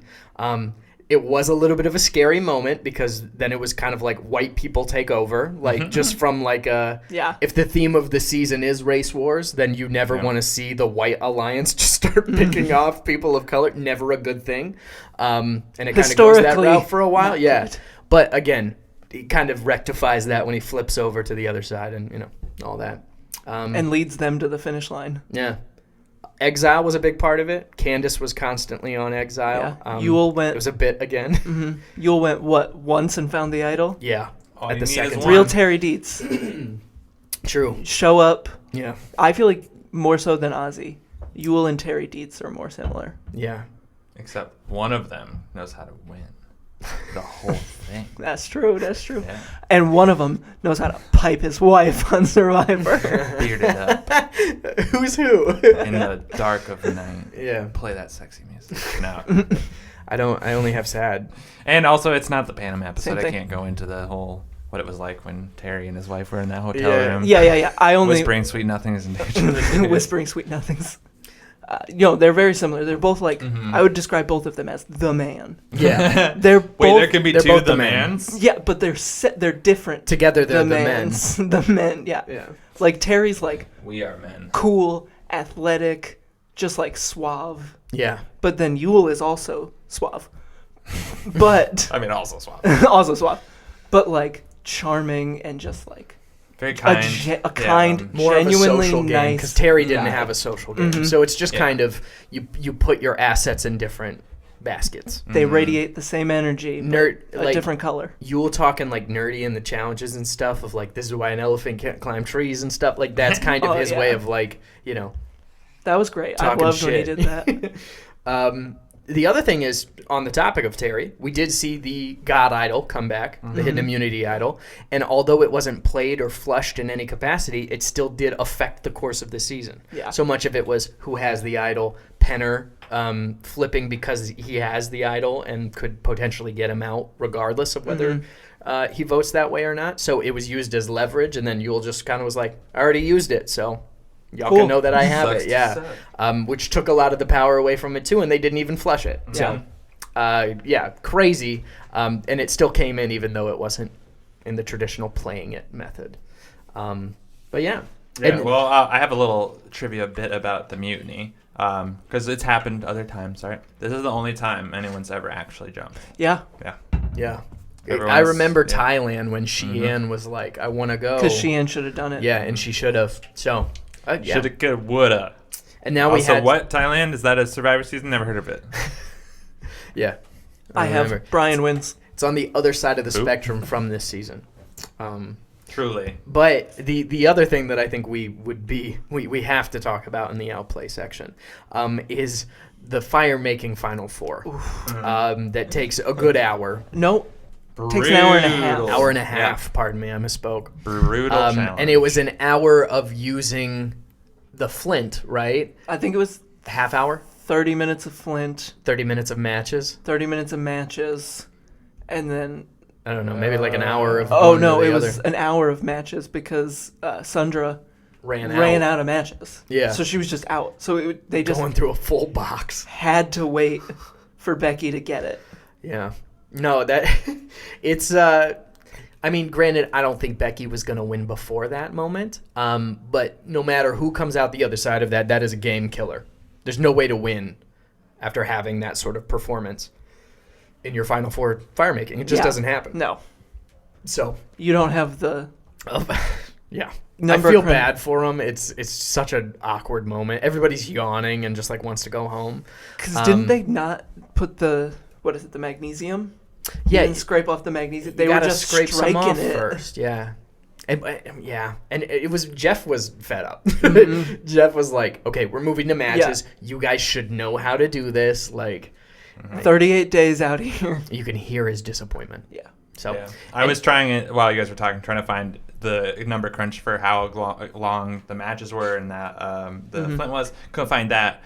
It was a little bit of a scary moment because then it was kind of like white people take over, like just from like if the theme of the season is race wars, then you never want to see the white alliance just start picking off people of color. Never a good thing. And it kind of goes that route for a while. Yeah. Good. But again, he kind of rectifies that when he flips over to the other side and all that. And leads them to the finish line. Yeah. Exile was a big part of it. Candace was constantly on exile. Yeah. Yule went. It was a bit again. Yule went once and found the idol. Yeah. All at you the need is second. one. Real Terry Dietz. True. Show up. Yeah. I feel like more so than Ozzy, Yule and Terry Dietz are more similar. Yeah. Except one of them knows how to win the whole thing. That's true. That's true. Yeah. And one of them knows how to pipe his wife on Survivor. Bearded up Who's who? in the dark of the night. Yeah. Play that sexy music. No. I only have sad. And also, it's not the Panama episode. Same I thing. can't go into the whole what it was like when Terry and his wife were in that hotel room. Yeah. I only Whispering sweet nothings and danger. whispering sweet nothings. They're very similar. They're both like I would describe both of them as the man. Yeah. They're both. Wait, there can be they're two both the the man. mans? Yeah, but they're different. Together they're the men. mans. The men. Yeah. Yeah. Like Terry's like We are men. cool, athletic, just like suave. Yeah. But then Yule is also suave. But I mean, also swap. also suave. But like charming and just like very kind. a kind, more of a genuinely social game nice. because Terry didn't guy. have a social game, Mhm. so it's just kind of you put your assets in different baskets. They radiate the same energy, but a different color. Yule talking like nerdy in the challenges and stuff of like this is why an elephant can't climb trees and stuff like that's kind of his way of like That was great. I talking loved when he shit. did that. The other thing is, on the topic of Terry, we did see the God Idol come back, the Hidden Immunity Idol, and although it wasn't played or flushed in any capacity, it still did affect the course of the season. Yeah. So much of it was who has the idol, Penner flipping because he has the idol and could potentially get him out regardless of whether he votes that way or not. So it was used as leverage, and then Yule just kind of was like, I already used it, so... Y'all can know that I have Sucks it, to yeah. Which took a lot of the power away from it too, and they didn't even flush it. So, crazy. And it still came in, even though it wasn't in the traditional playing it method. But yeah. Yeah. Well, I have a little trivia bit about the mutiny because it's happened other times. Right. This is the only time anyone's ever actually jumped. Yeah. Yeah. Yeah. Everyone's- I remember yeah. Thailand when Sheehan was like, I want to go. Because Sheehan should have done it. Yeah, and she should have. So, yeah. Shoulda, coulda, woulda. And now we Also, had... what? Thailand? Is that a Survivor season? Never heard of it. Yeah. I remember. have. Brian wins. It's on the other side of the Who? spectrum from this season. Truly. But the other thing that I think we have to talk about in the outplay section is the fire-making Final Four. That takes a good hour. Nope. Takes an hour and a half. Brutal. Hour and a half, Yeah. pardon me, I misspoke. Brutal challenge. And it was an hour of using the flint, right? I think it was Half hour? 30 minutes of flint, 30 minutes of matches? 30 minutes of matches, and then... I don't know, maybe like an hour of Oh, one no, or the it was other. an hour of matches because Sundra ran out of matches. Yeah. So she was just out. So they just going through a full box. had to wait for Becky to get it. Yeah. No, that it's I mean, granted, I don't think Becky was going to win before that moment. But no matter who comes out the other side of that, that is a game killer. There's no way to win after having that sort of performance in your Final Four fire making. It just doesn't happen. No. So, You don't have the... yeah. Number I feel crunch. bad for him. It's such an awkward moment. Everybody's yawning and just like wants to go home. Because didn't they not put the... What is it? The magnesium? Yeah, You didn't scrape off the magnesium. They you were gotta just scrape some striking off it. first. Yeah. And it was Jeff was fed up. Mm-hmm. Jeff was like, "Okay, we're moving to matches. You guys should know how to do this." Like, 38 days out here. you can hear his disappointment. Yeah. So, Yeah. I was trying it while you guys were talking, trying to find the number crunch for how long the matches were and that the Flint was. Couldn't find that.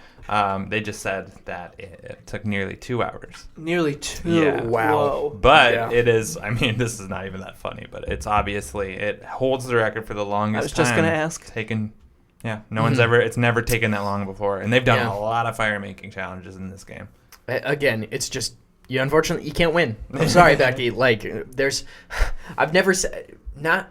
They just said that it took nearly 2 hours. Nearly 2. Yeah. Wow. Whoa. But Yeah. it is, I mean, this is not even that funny, but it's obviously, it holds the record for the longest I was just time going to ask. taken. Yeah, no one's it's never taken that long before. And they've done Yeah. a lot of fire making challenges in this game. again, it's just unfortunately you can't win. I'm sorry, Becky. Like, I've never said not.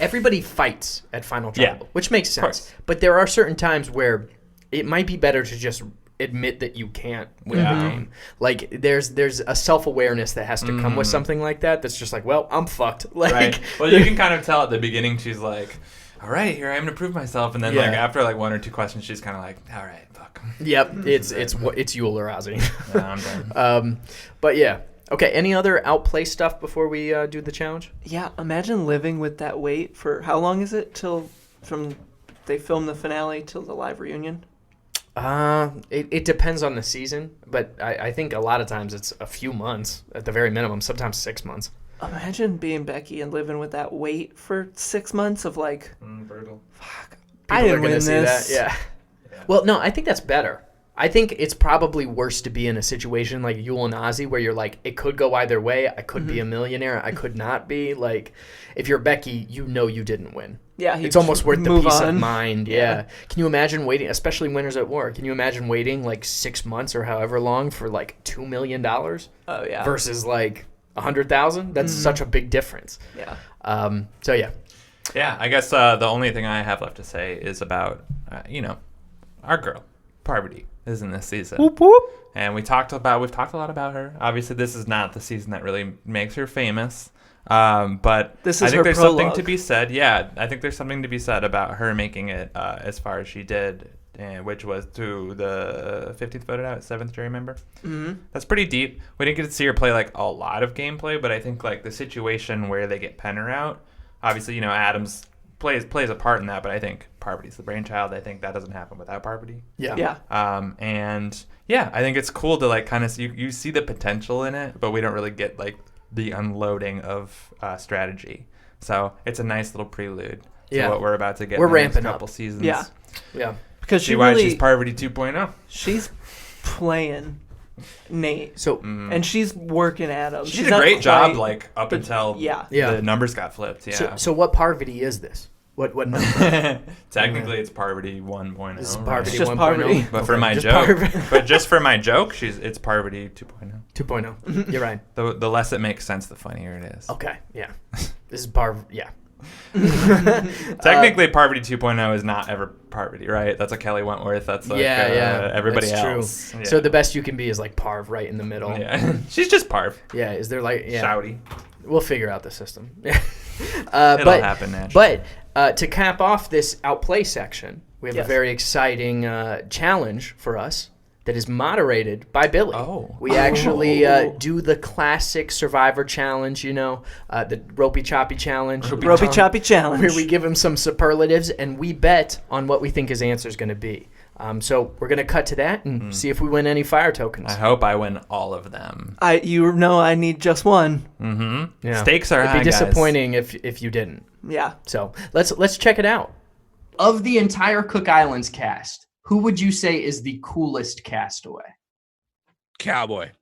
Everybody fights at Final Tribal, which makes sense. course. But there are certain times where it might be better to just admit that you can't win the game. Like, there's a self-awareness that has to come with something like that. That's just like, well, I'm fucked. Like, Right. Well, you can kind of tell at the beginning she's like, all right, here I am to prove myself. And then like after like 1 or 2 questions, she's kind of like, all right, fuck. Yep, it's Yule or Ozzy. Yeah, I'm done. But yeah. Okay, any other outplay stuff before we do the challenge? Yeah, imagine living with that weight for how long is it till from they film the finale till the live reunion? It depends on the season, but I think a lot of times it's a few months at the very minimum, sometimes 6 months. Imagine being Becky and living with that weight for 6 months of like, Brutal. I People are didn't gonna win see this. that. Yeah. Well, no, I think that's better. I think it's probably worse to be in a situation like Yule and Ozzy where you're like, it could go either way. I could be a millionaire. I could not be. Like, if you're Becky, you know you didn't win. Yeah, It's almost worth the move peace of on. mind. Yeah. Can you imagine waiting, especially Winners at War? Can you imagine waiting like 6 months or however long for like $2 million Oh yeah. versus like 100,000? That's such a big difference. Yeah. So yeah. Yeah, I guess the only thing I have left to say is about, our girl, Parvati. is in this season. Whoop, whoop. And we've talked a lot about her. Obviously, this is not the season that really makes her famous. But this is I think her there's prologue. something to be said. Yeah, I think there's something to be said about her making it as far as she did, which was to the 15th voted out, 7th jury member. Mm-hmm. That's pretty deep. We didn't get to see her play like a lot of gameplay, but I think like the situation where they get Penner out, obviously, Adams plays a part in that, but I think Parvati's the brainchild. I think that doesn't happen without Parvati. Yeah. And yeah, I think it's cool to like kind of see you see the potential in it, but we don't really get like the unloading of strategy. So it's a nice little prelude to what we're about to get. We're in the ramping next couple up. seasons. Yeah. Because See why she's Parvati 2.0. She's playing Nate. So and she's working Adam. She did a great job, like up until yeah. the numbers got flipped. Yeah. So what Parvati is this? What number? Technically, it's Parvati 1.0. This is right? Parvati It's just 1.0. Parvati. But for my Just joke, Parvati. it's Parvati 2.0. 2.0. You're right. The less it makes sense, the funnier it is. Okay. Yeah. This is Yeah. Technically, Parvati 2.0 is not ever Parvati, right? That's a Kelly Wentworth. That's like everybody that's else. True. Yeah. So the best you can be is like Parv right in the middle. Yeah, she's just Parv. Yeah. Is there like Shouty. We'll figure out the system. It'll happen naturally. But to cap off this outplay section, we have a very exciting challenge for us that is moderated by Billy. We actually do the classic Survivor challenge, the Ropey Choppy challenge. Ropey Choppy challenge. Where we give him some superlatives and we bet on what we think his answer is going to be. So we're going to cut to that and see if we win any fire tokens. I hope I win all of them. I need just one. Mm-hmm. Yeah. Stakes are high, It'd be disappointing if you didn't. Yeah. So let's check it out. Of the entire Cook Islands cast, who would you say is the coolest castaway? Cao Boi.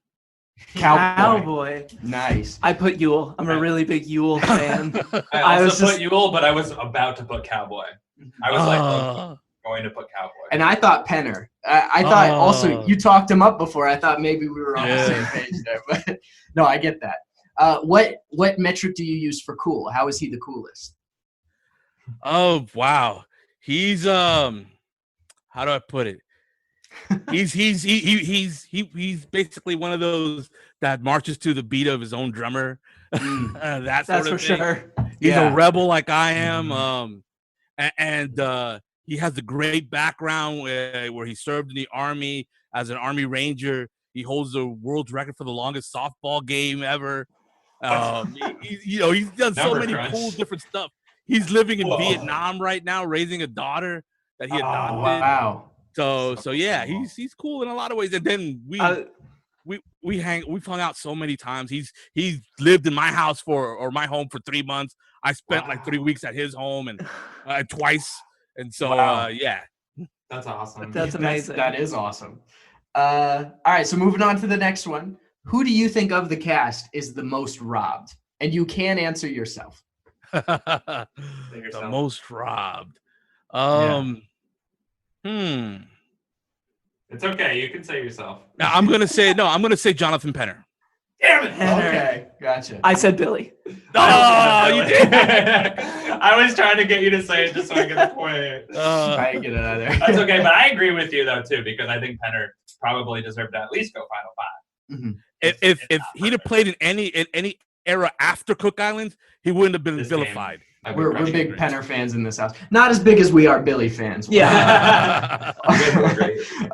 Cao Boi. Nice. I put Yule. I'm a really big Yule fan. I also put Yule, but I was about to put Cao Boi. I was going to put Cao Boi. And I thought Penner. I thought also you talked him up before. I thought maybe we were on the same page there, but no, I get that. What metric do you use for cool? How is he the coolest? Oh wow, he's how do I put it? He's basically one of those that marches to the beat of his own drummer. That's for sure. He's a rebel like I am. And he has a great background where he served in the Army as an Army Ranger. He holds the world's record for the longest softball game ever. He's done so many cool different stuff. He's living in Vietnam right now, raising a daughter that he adopted. Wow. So yeah, he's cool in a lot of ways. And then we've hung out so many times. He's lived in my house or my home for 3 months. I spent like 3 weeks at his home and twice. And so yeah. That's awesome. That's amazing. That is awesome. All right, so moving on to the next one. Who do you think of the cast is the most robbed? And you can answer yourself. The most robbed. It's okay. You can say yourself. I'm gonna say Jonathan Penner. Damn it. Okay, gotcha. I said Billy. Oh, you did. I was trying to get you to say it just so I get the point. I get it out of there. That's okay, but I agree with you though too, because I think Penner probably deserved to at least go Final Five. Mm-hmm. If he'd have played in any era after Cook Islands, he wouldn't have been vilified. We're big Penner fans in this house. Not as big as we are Billy fans. Yeah.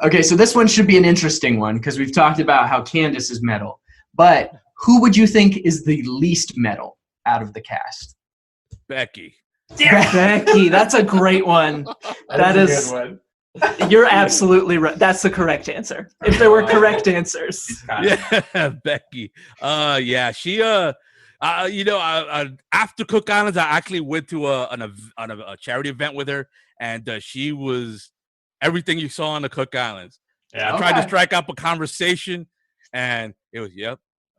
Okay, so this one should be an interesting one because we've talked about how Candace is metal. But who would you think is the least metal out of the cast? Becky. Becky, that's a great one. That is a good one. You're absolutely right. That's the correct answer. If there were correct answers. Yeah, Becky. Yeah, she after Cook Islands, I actually went to a charity event with her, and she was everything you saw on the Cook Islands. Yeah, I tried to strike up a conversation, and it was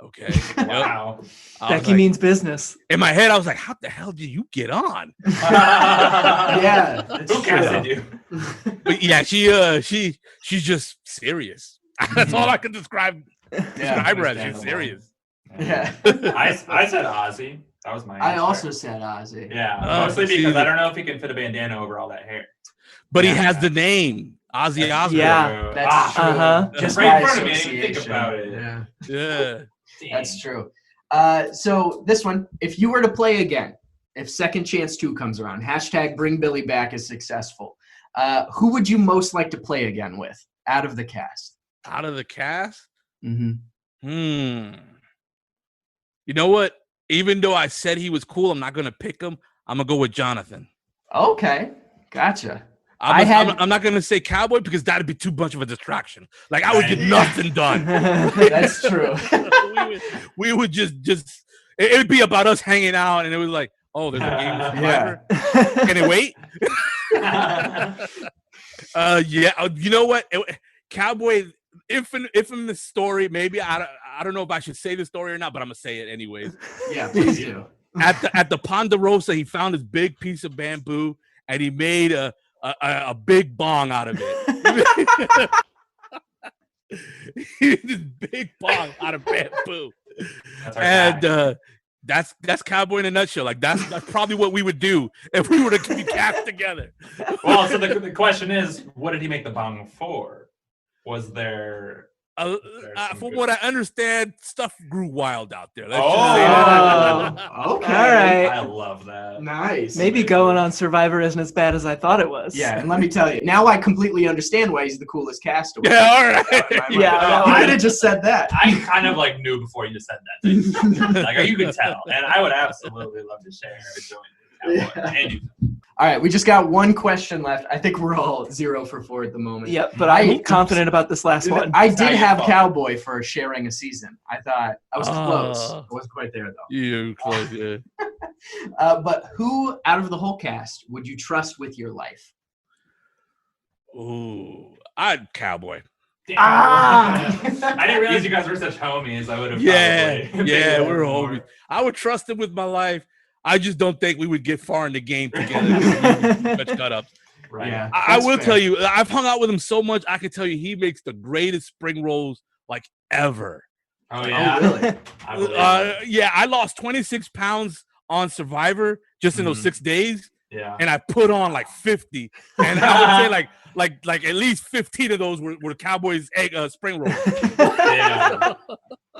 okay. Wow. Becky means business. In my head, I was like, "How the hell did you get on?" Yeah, who casted you? But yeah, she's just serious. That's all I can describe her as. She's serious. Yeah. I said Ozzy. That was my answer. I also said Ozzy. Yeah, mostly because I don't know if he can fit a bandana over all that hair. But he has the name. Ozzy Osbourne. Yeah. That's true. Uh-huh. Just right in by front of me. I didn't even think association. about it. Yeah. Yeah. That's true. So this one, if you were to play again, if Second Chance 2 comes around, hashtag Bring Billy Back is successful, who would you most like to play again with out of the cast? Out of the cast? Mm-hmm. You know what? Even though I said he was cool, I'm not going to pick him. I'm going to go with Jonathan. Okay. Gotcha. I'm not going to say Cao Boi because that'd be too much of a distraction. Like, I would get nothing done. That's true. we would just it would be about us hanging out, and it was like, oh, there's a game of Survivor. Can it wait? You know what? Cao Boi, infamous story. Maybe I don't know if I should say the story or not, but I'm gonna say it anyways. Yeah, please do. At the Ponderosa, he found this big piece of bamboo, and he made a big bong out of it. This big bong out of bamboo. That's Cao Boi in a nutshell. Like that's probably what we would do if we were to be cast together. Well, so the question is, what did he make the bong for? Was there? From what I understand, stuff grew wild out there. Let's okay. All right. I love that. Nice. Maybe going on Survivor isn't as bad as I thought it was. Yeah, and let me tell you, now I completely understand why he's the coolest castaway. Yeah, all right. Yeah, I could have just said that. I kind of like knew before you said that. Like, you could tell, and I would absolutely love to share and join with Cowboy. And you. All right, we just got one question left. I think we're all 0 for 4 at the moment. Yep, but I'm confident about this last one. I did have Cao Boi for sharing a season. I thought I was close. I wasn't quite there, though. You close, yeah. But who out of the whole cast would you trust with your life? Ooh, I'd Cao Boi. I didn't realize you guys were such homies. I would have. Yeah, probably we're homies. I would trust him with my life. I just don't think we would get far in the game together. Much cut up. Right. Yeah, I will tell you, I've hung out with him so much. I can tell you, he makes the greatest spring rolls like ever. Oh yeah. Oh, really? I lost 26 pounds on Survivor just in those 6 days. Yeah. And I put on like 50, and I would say like at least 15 of those were Cao Boi's spring rolls. Yeah.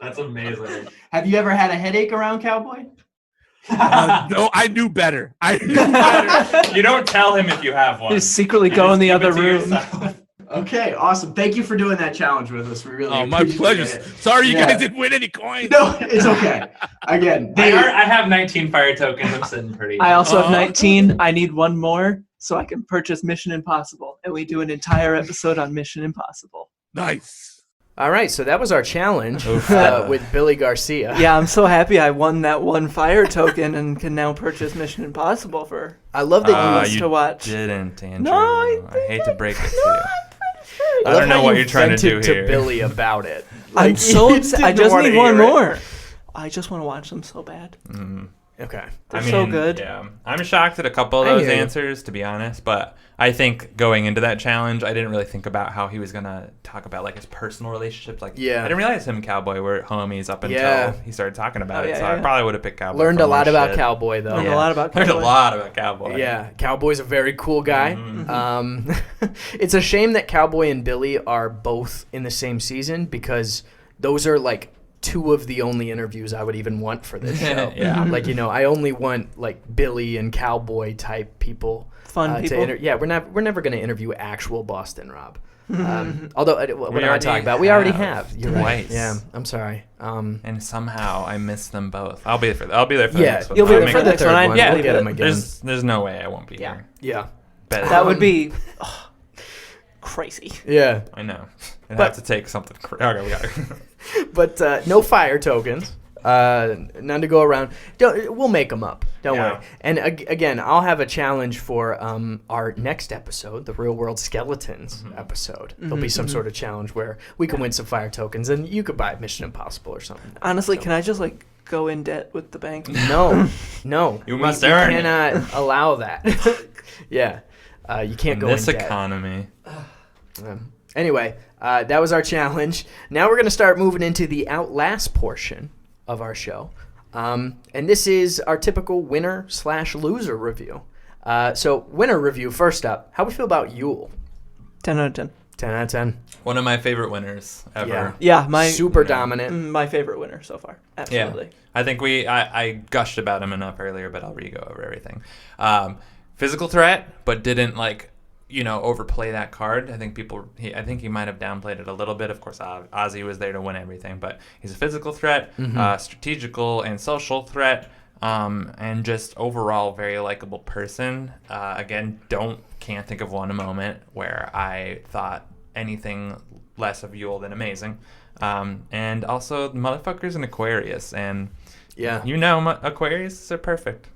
That's amazing. Have you ever had a headache around Cao Boi? No, I knew better. You don't tell him if you have one. You secretly go in the other room. Okay, awesome. Thank you for doing that challenge with us. We really my appreciate pleasure. it. Sorry you guys didn't win any coins. No, it's okay. Again, I have 19 fire tokens. I'm sitting pretty. I also have 19. I need one more so I can purchase Mission Impossible, and we do an entire episode on Mission Impossible. Nice. All right, so that was our challenge with Billy Garcia. Yeah, I'm so happy I won that one fire token and can now purchase Mission Impossible for I love that you to watch. didn't, Andrew. No, I hate to break it to you. I love don't know how what you you're trying to do vented here. to Billy about it. I'm so you upset. I didn't just wanna need one hear it. more. I just want to watch them so bad. Okay. They're so good. Yeah, I'm shocked at a couple of I those hear you. answers, to be honest. But I think going into that challenge, I didn't really think about how he was gonna talk about like his personal relationships. Like, Yeah. I didn't realize him and Cao Boi were homies up until he started talking about it. So I probably would have picked Cao Boi. Learned for a lot more about shit. Cao Boi, though. Learned a lot about Learned a Cowboy. lot about Cao Boi. Yeah, Cao Boi's a very cool guy. It's a shame that Cao Boi and Billy are both in the same season because those are like two of the only interviews I would even want for this show. Yeah. Like, I only want like Billy and Cao Boi type people. Fun people. We're never going to interview actual Boston Rob. Although we're not talking about, we already have. You're right. Twice. Yeah, I'm sorry. And somehow I miss them both. I'll be there for the Yeah, next one. you'll be I'll there make for it. the next one. I Yeah, we'll get him again. There's no way I won't be there. Yeah. But That would be crazy. Yeah. I know. I'd have to take something. Okay, we got it. But no fire tokens. None to go around. We'll make them up. Don't worry. And again, I'll have a challenge for our next episode, the Real World Skeletons episode. There'll be some sort of challenge where we can win some fire tokens, and you could buy Mission Impossible or something. Honestly, can I just like go in debt with the bank? No. You must earn it. cannot allow that. Yeah. You can't go in this debt. economy. Anyway, that was our challenge. Now we're going to start moving into the Outlast portion of our show. And this is our typical winner/loser review. So winner review, first up, how we feel about Yule? 10 out of 10. 10 out of 10. One of my favorite winners ever. Yeah, super dominant. My favorite winner so far. Absolutely. Yeah. I think I gushed about him enough earlier, but I'll re-go over everything. Physical threat, but didn't overplay that card. I think he might have downplayed it a little bit. Of course, Ozzy was there to win everything, but he's a physical threat, strategical and social threat, and just overall very likable person. Again, can't think of one moment where I thought anything less of Yule than amazing. And also, the motherfucker's an Aquarius, and Aquarius are perfect.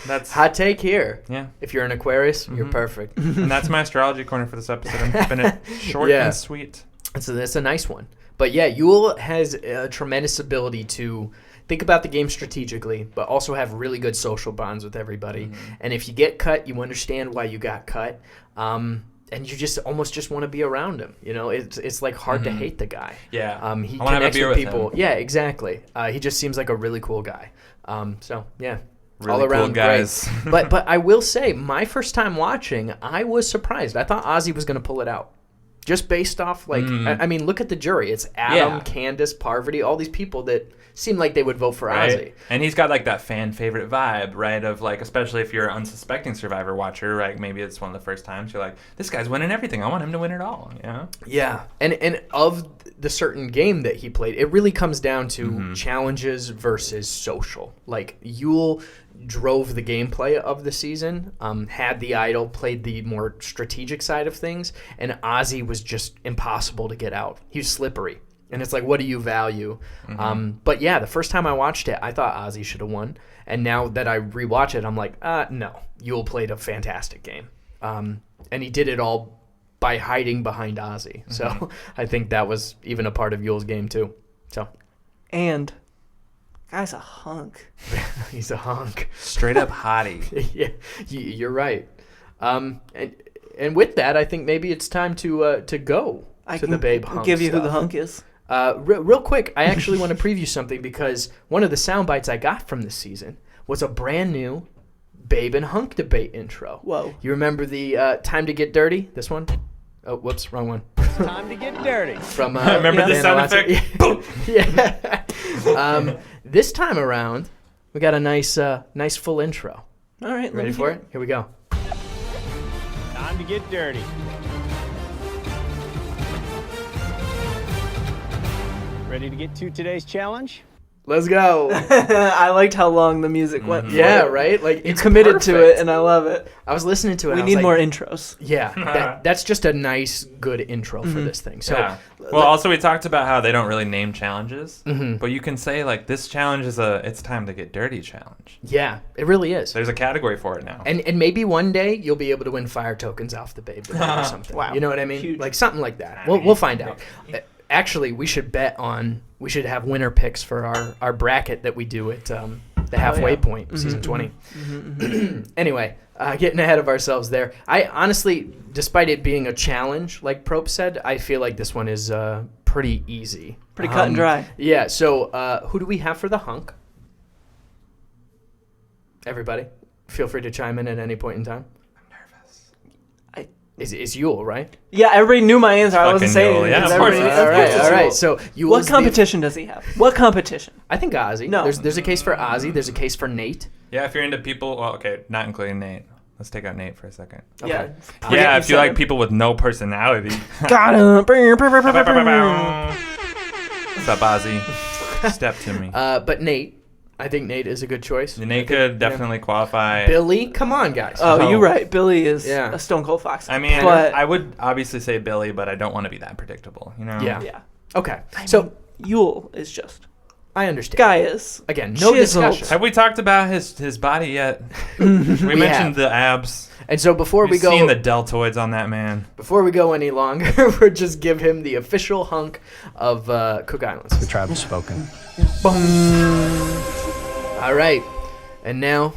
That's hot take here. Yeah. If you're an Aquarius, you're perfect. And that's my astrology corner for this episode. I'm keeping it short and sweet. So that's a nice one. But yeah, Yule has a tremendous ability to think about the game strategically, but also have really good social bonds with everybody. And if you get cut, you understand why you got cut. And you just almost want to be around him. It's like hard to hate the guy. Yeah. He I want to have a beer with people. him. Yeah, exactly. He just seems like a really cool guy. So yeah. Really all around cool guys. but I will say, my first time watching, I was surprised. I thought Ozzy was going to pull it out. Just based off, I mean, look at the jury. It's Adam, Candace, Parvati, all these people that seem like they would vote for Ozzy. And he's got that fan favorite vibe, right? Of especially if you're an unsuspecting Survivor watcher, right? Maybe it's one of the first times you're like, this guy's winning everything. I want him to win it all. Yeah. And of the certain game that he played, it really comes down to challenges versus social. Yule drove the gameplay of the season, had the idol, played the more strategic side of things, and Ozzy was just impossible to get out. He was slippery. And it's what do you value? But yeah, the first time I watched it, I thought Ozzy should have won. And now that I rewatch it, I'm like, no, Yule played a fantastic game. And he did it all by hiding behind Ozzy. So I think that was even a part of Yule's game too. So, and guy's a hunk. He's a hunk. Straight up hottie. Yeah, you're right. And with that, I think maybe it's time to go to the babe hunk. Give you stuff. who the hunk is. Real quick, I actually want to preview something because one of the sound bites I got from this season was a brand new babe and hunk debate intro. Whoa. You remember the Time to Get Dirty? This one? Oh, whoops, wrong one. Time to get dirty. From remember the sound effect? Boom. Yeah. This time around, we got a nice full intro. All right, Ready for it? Here we go. Time to get dirty. Ready to get to today's challenge? Let's go. I liked how long the music went. Yeah, right? You It's committed to perfect. it, and I love it. I was listening to it. We and I was need like, more intros. Yeah, that's just a nice, good intro for this thing. So, Yeah. Well, also we talked about how they don't really name challenges, but you can say this challenge is it's time to get dirty challenge. yeah, it really is. There's a category for it now. And maybe one day you'll be able to win fire tokens off the babe or something. Wow. You know what I mean? Huge. Something like that. We'll find out. Actually, we should have winner picks for our bracket that we do at the halfway point, season 20. Anyway, getting ahead of ourselves there. I honestly, despite it being a challenge, like Probst said, I feel like this one is pretty easy. Pretty cut and dry. Yeah, so who do we have for the hunk? Everybody, feel free to chime in at any point in time. Is Yule, right? Yeah, everybody knew my answer. I wasn't saying Yule, anything. yeah, of course. All right. So Yule's What competition does he have? What competition? I think Ozzy. No. There's a case for Ozzy. There's a case for Nate. Yeah, if you're into people, well, okay, not including Nate. Let's take out Nate for a second. Okay. Yeah, if you like people with no personality. Got him. What's up, Ozzy? Step to me. But Nate, I think Nate is a good choice. Nate could definitely qualify. Billy, come on, guys. Oh, you're right. Billy is Yeah. a stone cold fox. I mean, but I would obviously say Billy, but I don't want to be that predictable, you know? Yeah. yeah, Okay. So Yule is just I understand. guy is Again, no chiseled. discussion. Have we talked about his body yet? We mentioned have. the abs. And so before We've we go, seen the deltoids on that man. before we go any longer, we'll just give him the official hunk of Cook Islands. The tribe has spoken. All right, and now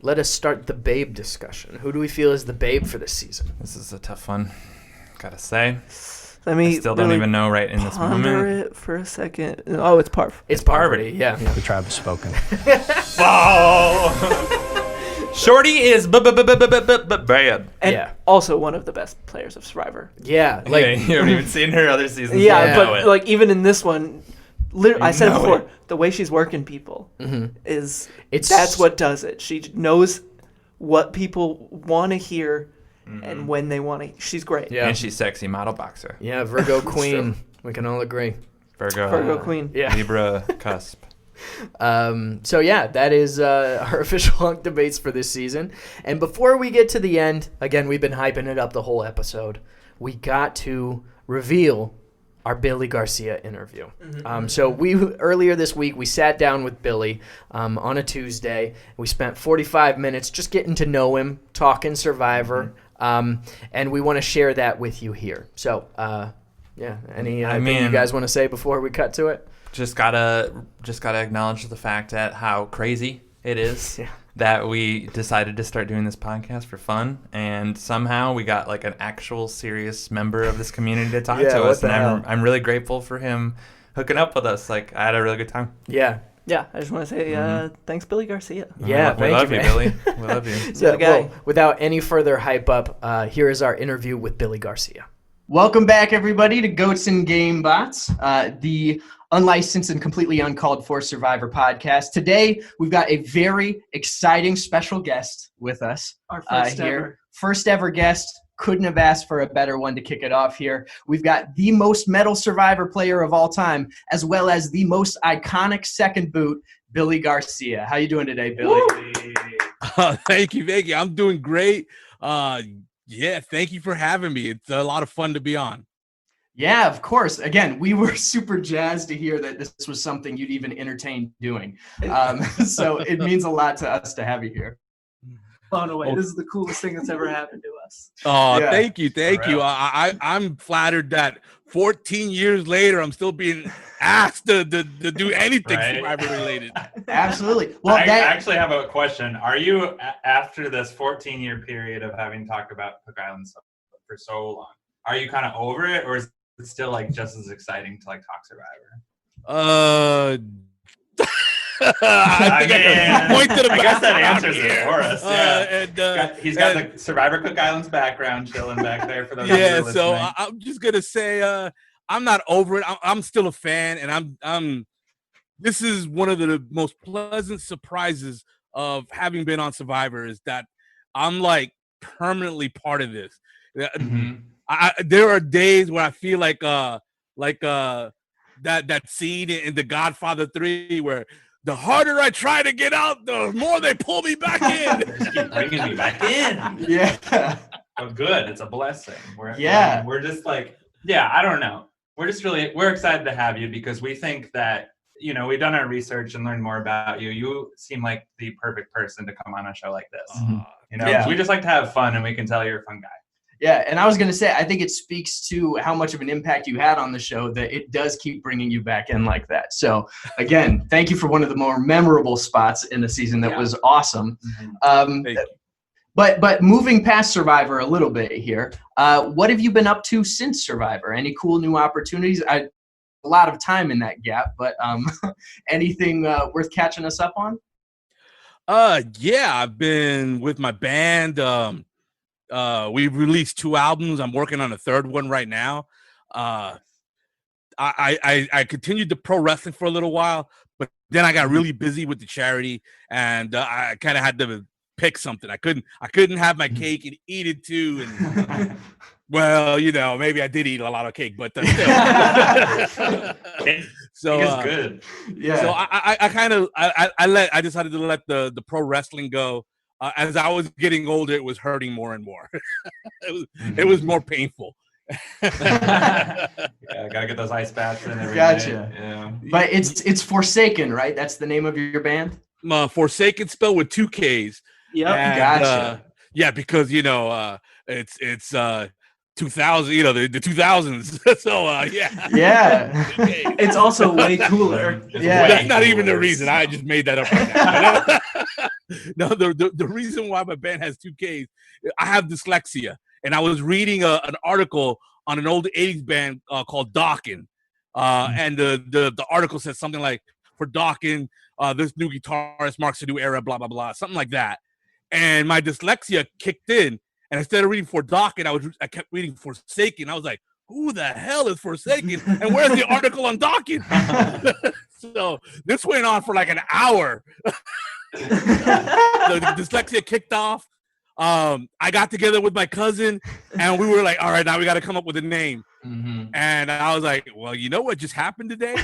let us start the babe discussion. Who do we feel is the babe for this season? This is a tough one, gotta say. Let me I still don't really even know right in this ponder moment. it for a second. Oh, it's Parv. It's Parvati. Yeah. The tribe has spoken. Oh! Shorty is bad. And also one of the best players of Survivor. Yeah, Like you haven't even seen her other seasons. Yeah, but like even in this one, I said it before. The way she's working people is that's what does it. She knows what people want to hear and when they want to. She's great. Yeah, and she's sexy model boxer. Yeah, Virgo queen. We can all agree. Virgo queen. Yeah. Libra cusp. So yeah, that is our official hunk debates for this season. And before we get to the end, again, we've been hyping it up the whole episode. We got to reveal our Billy Garcia interview. So earlier this week, we sat down with Billy on a Tuesday. We spent 45 minutes just getting to know him, talking Survivor, and we want to share that with you here. So, anything you guys want to say before we cut to it? Just gotta acknowledge the fact that how crazy it is that we decided to start doing this podcast for fun, and somehow we got like an actual serious member of this community to talk to us, and I'm really grateful for him hooking up with us. Like, I had a really good time. Yeah, I just want to say thanks, Billy Garcia. Yeah, we love you, Billy. We love you. So, well, without any further hype up, here is our interview with Billy Garcia. Welcome back, everybody, to Goats and Game Bots, the unlicensed and completely uncalled for Survivor podcast. Today, we've got a very exciting special guest with us. Our first here. ever. First ever guest. Couldn't have asked for a better one to kick it off here. We've got the most medal Survivor player of all time, as well as the most iconic second boot, Billy Garcia. How you doing today, Billy? Thank you. I'm doing great. Thank you for having me. It's a lot of fun to be on. Yeah, of course. Again, we were super jazzed to hear that this was something you'd even entertain doing. So it means a lot to us to have you here. Blown away. This is the coolest thing that's ever happened to us. Oh, yeah. Thank you. I'm flattered that 14 years later, I'm still being asked to do anything Survivor related. Absolutely. Well, I actually have a question. Are you, after this 14-year period of having talked about Cook Island for so long, are you kind of over it, or is it still like just as exciting to like talk Survivor? I guess that answers it for us. Yeah. He's got the Survivor Cook Islands background chilling back there for those. Yeah, so I'm just gonna say I'm not over it. I'm still a fan, and I'm. This is one of the most pleasant surprises of having been on Survivor is that I'm like permanently part of this. There are days where I feel like that scene in The Godfather 3 where the harder I try to get out, the more they pull me back in. They just keep bringing me back in. Yeah. Oh, good. It's a blessing. We're just like, I don't know. We're excited to have you because we think that, we've done our research and learned more about you. You seem like the perfect person to come on a show like this. We just like to have fun, and we can tell you're a fun guy. Yeah, and I was going to say, I think it speaks to how much of an impact you had on the show that it does keep bringing you back in like that. So, again, thank you for one of the more memorable spots in the season that was awesome. Thank you. But moving past Survivor a little bit here, what have you been up to since Survivor? Any cool new opportunities? A lot of time in that gap, but anything worth catching us up on? I've been with my band. We've released 2 albums. I'm working on a third one right now. I continued the pro wrestling for a little while, but then I got really busy with the charity, and I kind of had to pick something. I couldn't have my cake and eat it too. And well, maybe I did eat a lot of cake, but still. So it's good. Yeah. So I decided to let the pro wrestling go. As I was getting older, it was hurting more and more. It was more painful. Gotta get those ice baths in every Gotcha. day. Yeah. But it's Forsaken, right? That's the name of your band? Forsaken spelled with 2 Ks. Yep. Gotcha. Because it's 2000, the 2000s. So Yeah. It's also way cooler. Yeah. That's not even the reason. I just made that up right now. No, the reason why my band has 2 Ks, I have dyslexia, and I was reading an article on an old 80s band called Dawkins, and the article said something like, for Dawkins, this new guitarist marks a new era, blah blah blah, something like that. and my dyslexia kicked in. And instead of reading Forsaken, I kept reading Forsaken. I was like, who the hell is Forsaken? And where's the article on Dawkins? So this went on for like an hour. The dyslexia kicked off. I got together with my cousin, and we were like, all right, now we got to come up with a name. And I was like, well, you know what just happened today?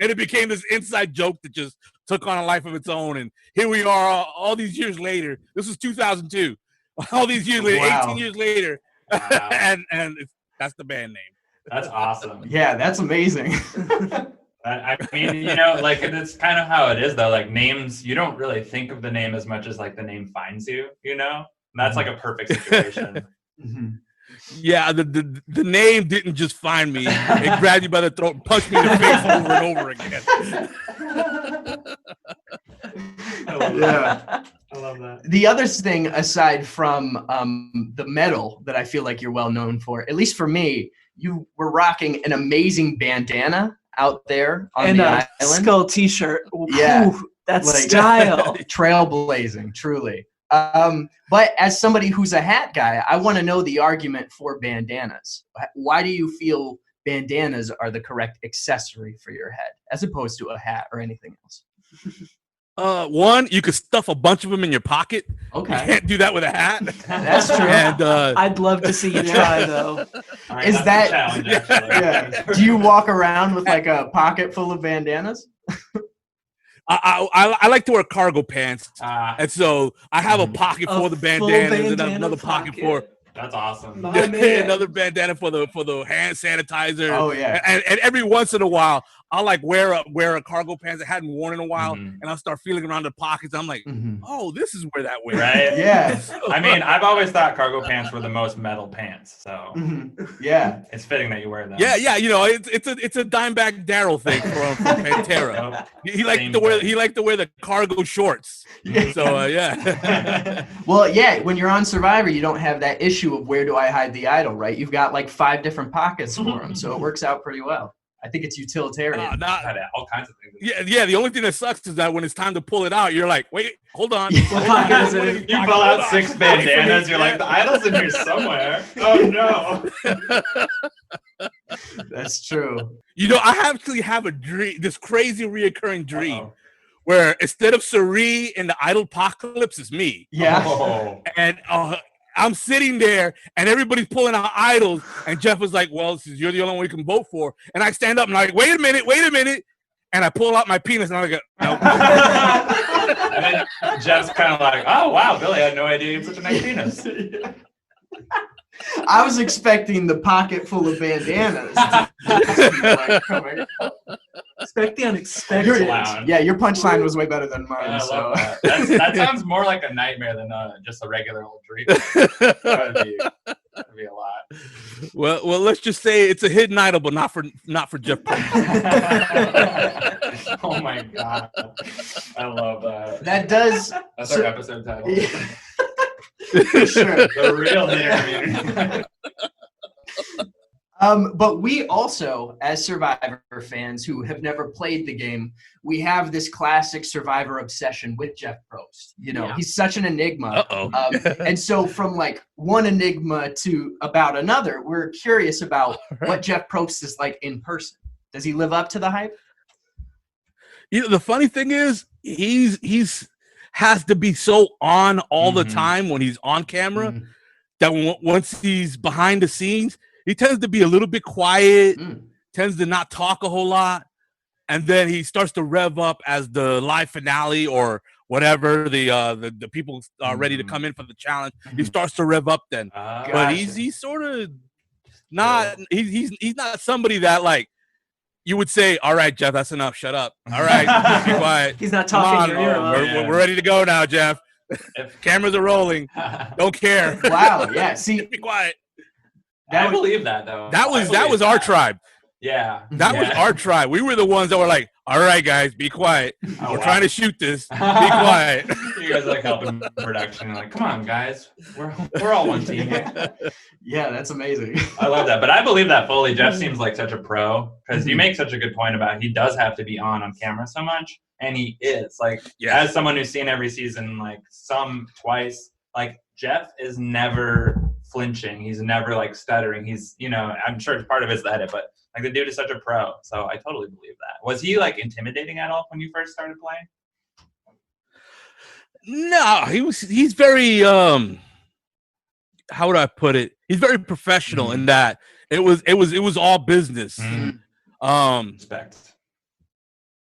And it became this inside joke that just took on a life of its own. And here we are all these years later. This was 2002. All these years later, 18 years later. Wow. and that's the band name. That's awesome. Yeah, that's amazing. I mean, you know, like it's kind of how it is though. Like names, you don't really think of the name as much as like the name finds you, you know? And that's like a perfect situation. Yeah, the name didn't just find me. It grabbed me by the throat and punched me in the face over and over again. I love that. The other thing, aside from the medal that I feel like you're well known for, at least for me, you were rocking an amazing bandana out there on the island. Skull t-shirt. Yeah. Ooh, that's like, style. Trailblazing, truly. But as somebody who's a hat guy, I want to know the argument for bandanas. Why do you feel bandanas are the correct accessory for your head as opposed to a hat or anything else? One, you could stuff a bunch of them in your pocket. Okay. You can't do that with a hat. That's true. And I'd love to see you try though. Right, is that challenge, actually. Yeah. Do you walk around with like a pocket full of bandanas? I like to wear cargo pants, and so I have a pocket for the bandanas and another pocket for. That's awesome. Another bandana for the hand sanitizer. Oh yeah. And every once in a while, I'll like wear a cargo pants I hadn't worn in a while, and I'll start feeling around the pockets. I'm like, oh, this is where that went. Right? Yeah. I mean, I've always thought cargo pants were the most metal pants, so yeah, it's fitting that you wear them. Yeah. You know, it's a Dimebag Darrell thing from Pantera. He liked to wear the cargo shorts. So yeah. Well, yeah. When you're on Survivor, you don't have that issue of where do I hide the idol, right? You've got like 5 different pockets for them, so it works out pretty well. I think it's utilitarian. All kinds of things. Yeah. The only thing that sucks is that when it's time to pull it out, you're like, wait, hold on. What pocket is it? You pull out 6 bandanas. You're like, the idol's in here somewhere. Oh no. That's true. You know, I actually have a dream, this crazy reoccurring dream, where instead of Suri in the idol apocalypse, it's me. Yeah. And I'm sitting there, and everybody's pulling out idols, and Jeff was like, well, you're the only one we can vote for. And I stand up, and I'm like, wait a minute. And I pull out my penis, and I'm like, no. And then Jeff's kind of like, oh, wow, Billy, I had no idea you had such a nice penis. I was expecting the pocket full of bandanas. Expect the unexpected. Yeah, your punchline was way better than mine. I so. love that. That sounds more like a nightmare than just a regular old dream. That'd be a lot. Well, let's just say it's a hidden idol, but not for Jeff Probst. Oh my god, I love that. That's our episode title. Yeah. For sure. The real hitter community. But we also, as Survivor fans who have never played the game, we have this classic Survivor obsession with Jeff Probst. You know, he's such an enigma. And so from like one enigma to about another, we're curious about what Jeff Probst is like in person. Does he live up to the hype? You know, the funny thing is, he's has to be so on all the time when he's on camera that once he's behind the scenes, he tends to be a little bit quiet, tends to not talk a whole lot, and then he starts to rev up as the live finale or whatever the people are ready to come in for the challenge. He starts to rev up then, but he's sort of not. He's not somebody that like you would say, all right, Jeff, that's enough. Shut up. All right, be quiet. He's not talking. We're ready to go now, Jeff. Cameras are rolling. Don't care. Wow. Yeah. See, be quiet. I believe that though. That was our tribe. Yeah. That was our tribe. We were the ones that were like, All right, guys, be quiet. Oh, We're wow. trying to shoot this. Be quiet. You guys like helping production. You're like, come on, guys. We're all one team here. Yeah, that's amazing. I love that. But I believe that fully. Jeff seems like such a pro because you make such a good point about he does have to be on camera so much. And he is. Like, as someone who's seen every season, like some twice, like Jeff is never flinching. He's never like stuttering. He's, you know, I'm sure it's part of his edit, but like the dude is such a pro. So I totally believe that. Was he like intimidating at all when you first started playing? No, he's very how would I put it? He's very professional in that it was all business. Respect.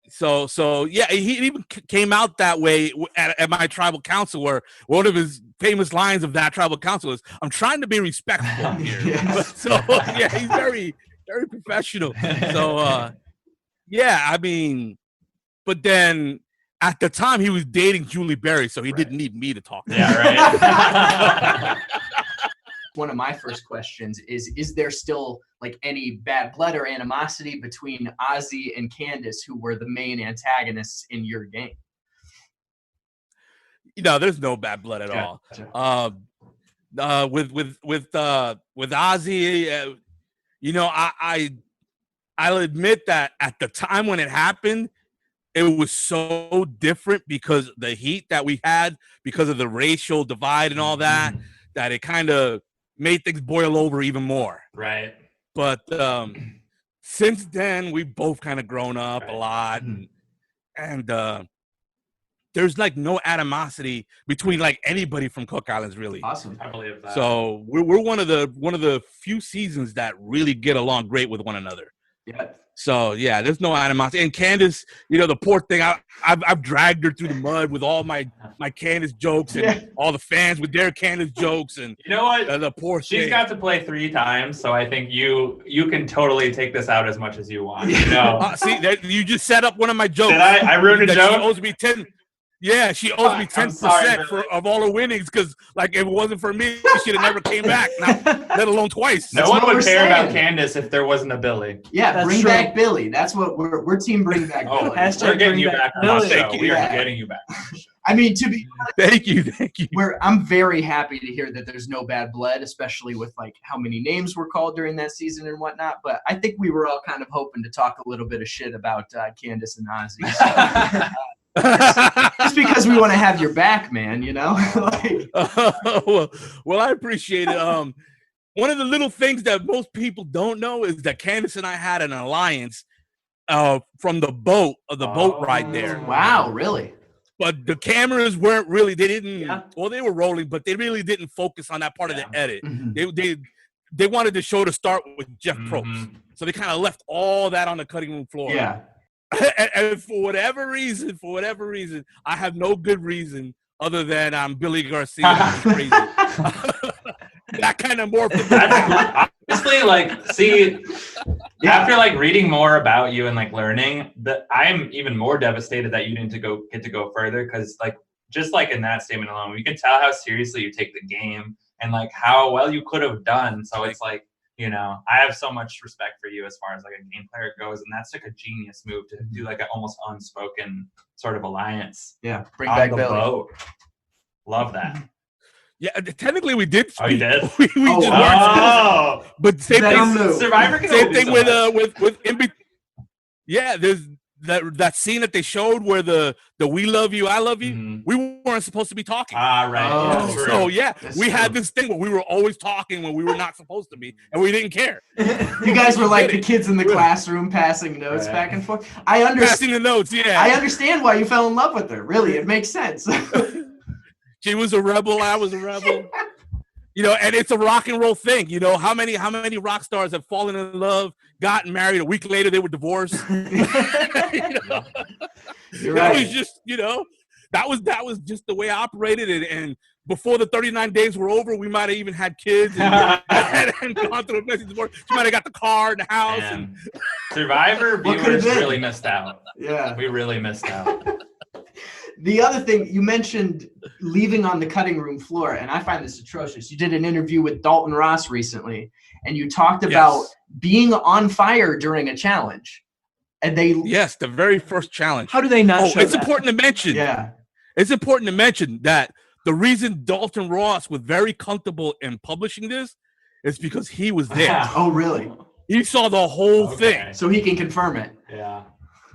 So yeah, he even came out that way at my tribal council, where one of his famous lines of that tribal council is, "I'm trying to be respectful here." Yes. So yeah, he's very, very professional. So yeah, I mean, but then at the time he was dating Julie Berry, so he didn't need me to talk to him. Yeah, right. One of my first questions is there still like any bad blood or animosity between Ozzy and Candace, who were the main antagonists in your game? You know, there's no bad blood at all. With Ozzy, you know, I'll admit that at the time when it happened, it was so different because the heat that we had, because of the racial divide and all that, that it kind of made things boil over even more. Right. But since then, we've both kind of grown up a lot, and there's like no animosity between like anybody from Cook Islands, really. Awesome. I believe that. So we're one of the few seasons that really get along great with one another. Yeah. So yeah, there's no animosity. And Candace, you know, the poor thing, I've dragged her through the mud with all my Candace jokes and all the fans with their Candace jokes, and you know what? The poor She's thing. got to play 3 times, so I think you can totally take this out as much as you want. You know? See, you just set up one of my jokes. Did I ruined a joke? She owes me 10. Yeah, she owes me 10% of all her winnings, because like if it wasn't for me, she'd have never came back, let alone twice. No one would care about Candace if there wasn't a Billy. Yeah, That's bring true. back Billy. That's what we're team bring back Billy. We're getting you back on the show. We are getting you back. I mean, to be thank you. I'm very happy to hear that there's no bad blood, especially with like how many names were called during that season and whatnot. But I think we were all kind of hoping to talk a little bit of shit about Candace and Ozzy. So, just because we want to have your back, man, you know. well, I appreciate it. One of the little things that most people don't know is that Candace and I had an alliance from the boat ride there. Wow, really? But the cameras weren't really. They didn't. Well, they were rolling, but they really didn't focus on that part of the edit. They wanted the show to start with Jeff Probst, so they kind of left all that on the cutting room floor. Yeah. And for whatever reason, I have no good reason other than I'm Billy Garcia. I'm crazy. That kind of more. Honestly, like, see, after like reading more about you and like learning, that I'm even more devastated that you didn't get to go further, because like just like in that statement alone, you can tell how seriously you take the game and like how well you could have done. So it's like, you know, I have so much respect for you as far as like a game player goes, and that's like a genius move to do like an almost unspoken sort of alliance. Yeah, bring on back the Billy. Boat. Love that. Yeah, technically we did. Oh, you did? we just weren't. But same thing. Survivor can same thing so with yeah. There's that scene that they showed where the "We love you, I love you." We weren't supposed to be talking. Right. So yeah, we had this thing where we were always talking when we were not supposed to be, and we didn't care. You guys were like the kids in the classroom passing notes back and forth. I understand. Passing the notes, yeah. I understand why you fell in love with her. Really, it makes sense. She was a rebel. I was a rebel. You know, and it's a rock and roll thing. You know, how many rock stars have fallen in love, gotten married, a week later they were divorced? You know? You're right. It was just, you know, that was just the way I operated. And before the 39 days were over, we might have even had kids and gone through a messy divorce. She might have got the car and the house. And Survivor viewers really missed out. Yeah, we really missed out. The other thing, you mentioned leaving on the cutting room floor, and I find this atrocious. You did an interview with Dalton Ross recently, and you talked about being on fire during a challenge. And they Yes, the very first challenge. How do they not show it's that? important to mention. Yeah. It's important to mention that the reason Dalton Ross was very comfortable in publishing this is because he was there. Oh, really? He saw the whole thing. So he can confirm it. Yeah.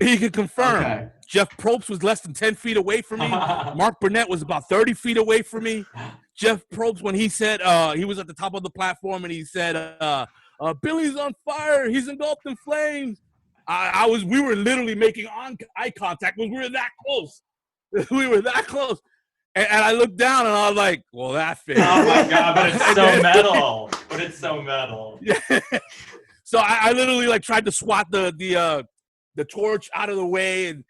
He could confirm. Okay. Jeff Probst was less than 10 feet away from me. Mark Burnett was about 30 feet away from me. Jeff Probst, when he said he was at the top of the platform and he said, Billy's on fire. He's engulfed in flames. We were literally making eye contact because we were that close. We were that close. And I looked down and I was like, well, that fit. Oh my God, but it's so metal. But it's so metal. Yeah. So I literally like tried to swat the torch out of the way, and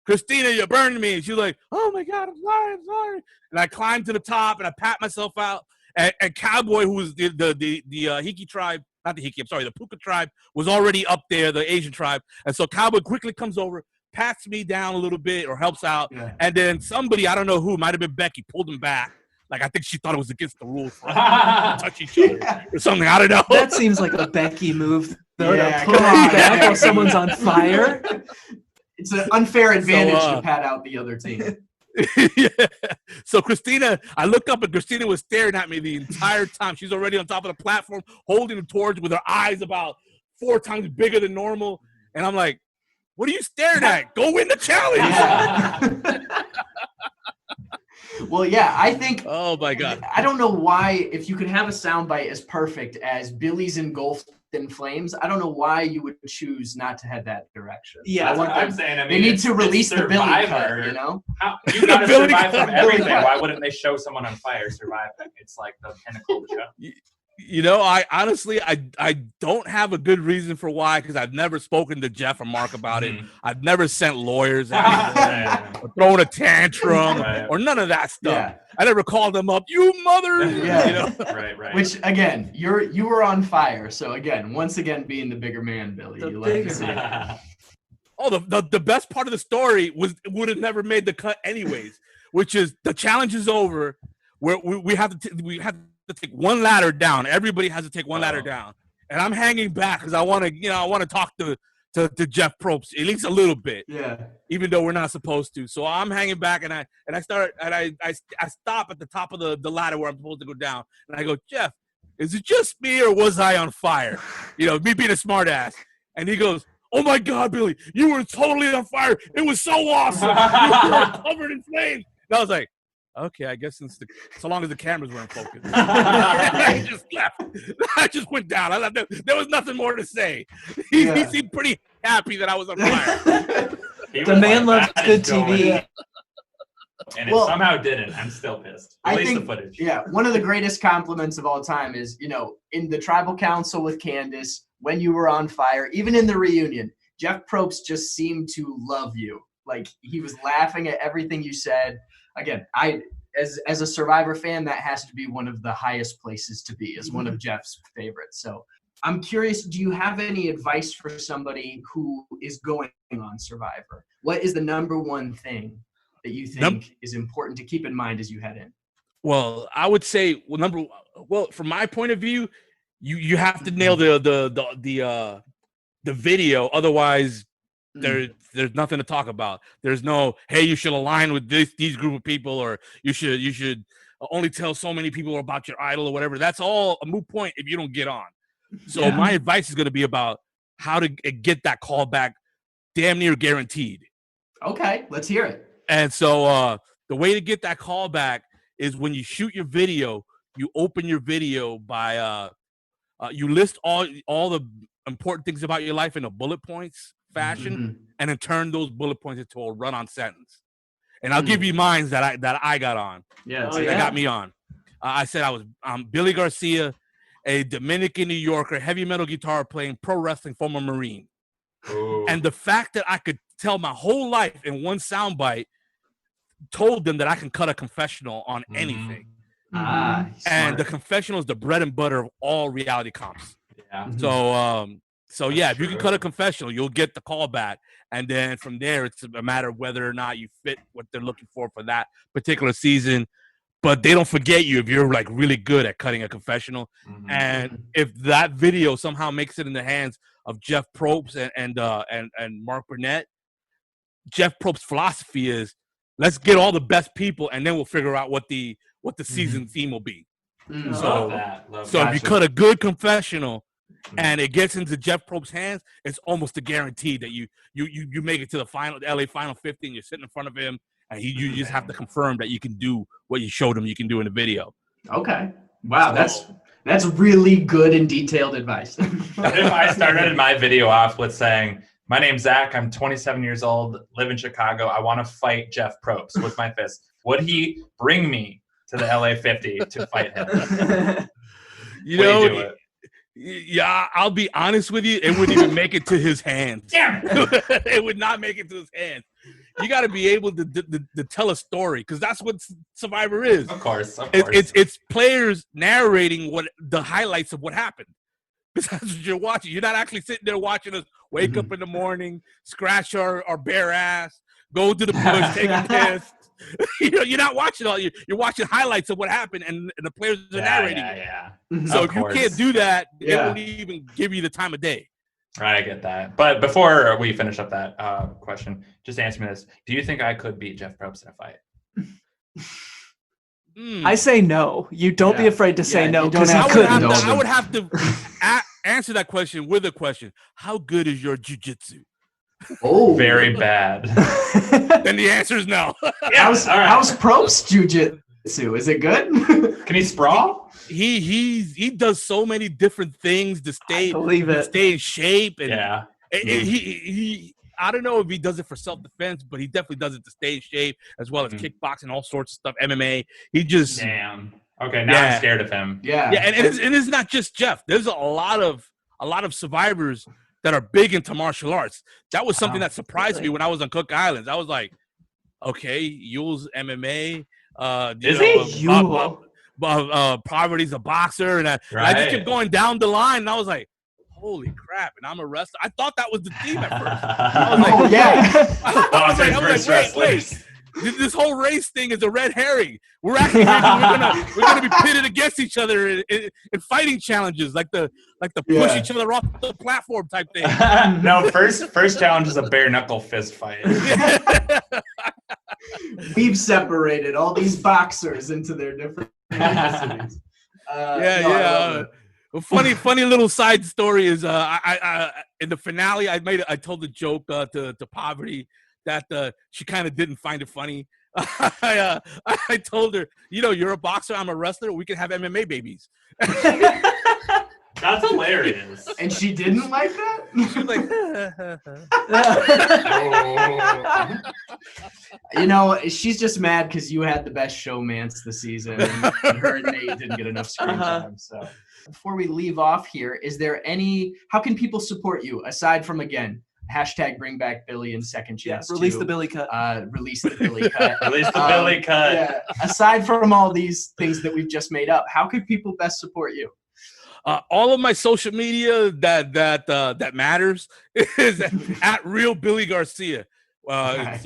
Christina, you burned me. And she was like, oh my God, I'm sorry. And I climbed to the top and I pat myself out. And Cao Boi, who was the Hiki tribe, not the Hiki, I'm sorry, the Puka tribe, was already up there, the Asian tribe. And so Cao Boi quickly comes over, pats me down a little bit or helps out. Yeah. And then somebody, I don't know who, might have been Becky, pulled him back. Like, I think she thought it was against the rules for us to touch each other or something. I don't know. That seems like a Becky move, though, yeah, to pull you back while someone's on fire. It's an unfair advantage to pat out the other team. Yeah. So Christina, I look up and Christina was staring at me the entire time. She's already on top of the platform, holding the torch with her eyes about 4 times bigger than normal. And I'm like, what are you staring at? Go win the challenge. Yeah. Well, yeah, I think. Oh my God! I don't know why. If you could have a soundbite as perfect as Billy's engulfed in flames, I don't know why you would choose not to head that direction. Yeah, that's what I'm saying. I mean, they need to release the Billy cut, you know? You got to survive from everything. Why wouldn't they show someone on fire surviving? It's like the pinnacle of the show. You know, I honestly don't have a good reason for why, because I've never spoken to Jeff or Mark about it. I've never sent lawyers at or thrown a tantrum or none of that stuff. Yeah. I never called them up, you mother. Yeah. You know? Right. Which again, you were on fire. So again, once again, being the bigger man, Billy, you love to see it. Oh, the best part of the story would have never made the cut anyways, which is the challenge is over. Where we have to take one ladder down. Everybody has to take one ladder down, and I'm hanging back because I want to talk to Jeff Probst at least a little bit. Yeah. Even though we're not supposed to, so I'm hanging back, and I stop at the top of the ladder where I'm supposed to go down, and I go, Jeff, is it just me or was I on fire? You know, me being a smart ass, and he goes, oh my God, Billy, you were totally on fire. It was so awesome. You were covered in flames. And I was like, okay, I guess so long as the cameras weren't focused. I just left. I just went down. I left. There was nothing more to say. He seemed pretty happy that I was on fire. The man loves good TV. And it somehow didn't. I'm still pissed. Release the footage. Yeah, one of the greatest compliments of all time is, in the tribal council with Candace, when you were on fire, even in the reunion, Jeff Probst just seemed to love you. Like, he was laughing at everything you said. Again, as a Survivor fan, that has to be one of the highest places to be, as one of Jeff's favorites. So I'm curious, do you have any advice for somebody who is going on Survivor? What is the number one thing that you think is important to keep in mind as you head in? Well, I would say, from my point of view, you have to nail the video, otherwise there's nothing to talk about. There's no, hey, you should align with these group of people, or you should only tell so many people about your idol or whatever. That's all a moot point if you don't get on. So my advice is going to be about how to get that call back damn near guaranteed. Okay, let's hear it. And so the way to get that call back is when you shoot your video, you open your video by you list all the important things about your life in a bullet points fashion, and then turn those bullet points into a run-on sentence. And I'll give you mine that I got on. Yeah, that got me on. I said I'm Billy Garcia, a Dominican New Yorker, heavy metal guitar playing, pro wrestling, former Marine. Ooh. And the fact that I could tell my whole life in one soundbite told them that I can cut a confessional on anything. And the confessional is the bread and butter of all reality comps. Yeah. So if you can cut a confessional, you'll get the call back. And then from there, it's a matter of whether or not you fit what they're looking for that particular season. but they don't forget you if you're like really good at cutting a confessional. Mhm. And if that video somehow makes it in the hands of Jeff Probst and Mark Burnett, Jeff Probst's philosophy is, let's get all the best people, and then we'll figure out what the season theme will be. Love that. So if you cut a good confessional and it gets into Jeff Probst's hands, it's almost a guarantee that you make it to the LA Final 50, and you're sitting in front of him, and you just have to confirm that you can do what you showed him you can do in the video. Okay. Wow, that's really good and detailed advice. What if I started my video off with saying, my name's Zach, I'm 27 years old, live in Chicago, I want to fight Jeff Probst with my fist. Would he bring me to the LA 50 to fight him? Yeah, I'll be honest with you, it wouldn't even make it to his hands. Damn it. It would not make it to his hands. You got to be able to tell a story, because that's what Survivor is. Of course. It's players narrating what the highlights of what happened. Because that's what you're watching. You're not actually sitting there watching us wake up in the morning, scratch our bare ass, go to the bush, take a piss. You're not watching all. You're watching highlights of what happened, and the players are narrating it. Yeah. So if you can't do that, it won't even give you the time of day. Right, I get that. But before we finish up that question, just answer me this: do you think I could beat Jeff Probst in a fight? I say no. You don't be afraid to say no, because I would have to answer that question with a question: how good is your jiu-jitsu? Oh, very bad. Then the answer is no. How's Probst jiu-jitsu? Is it good? Can he sprawl? He does so many different things to stay in shape, and I don't know if he does it for self-defense, but he definitely does it to stay in shape, as well as kickboxing, all sorts of stuff, MMA. He just Okay, now I'm scared of him. And it's not just Jeff. There's a lot of survivors that are big into martial arts. That was something that surprised me when I was on Cook Islands. I was like, okay, Yule's MMA. Poverty's a boxer, and I just kept going down the line, and I was like, holy crap, and I'm a wrestler. I thought that was the team at first. I was like, wait. This whole race thing is a red herring. We're actually we're gonna be pitted against each other in fighting challenges, like the push each other off the platform type thing. No, first challenge is a bare knuckle fist fight. We've separated all these boxers into their different ethnicities. Funny little side story is I in the finale I told a joke to Poverty that she kind of didn't find it funny. I told her, you're a boxer, I'm a wrestler, we can have MMA babies. That's hilarious. And she didn't like that? She was like, she's just mad because you had the best showmance this season, and her and Nate didn't get enough screen time. So before we leave off here, how can people support you aside from, again, hashtag bring back Billy and second chance? Release the Billy cut. Release the Billy cut. Release the Billy cut. Yeah. Aside from all these things that we've just made up, how can people best support you? All of my social media that matters is at Real Billy Garcia. It's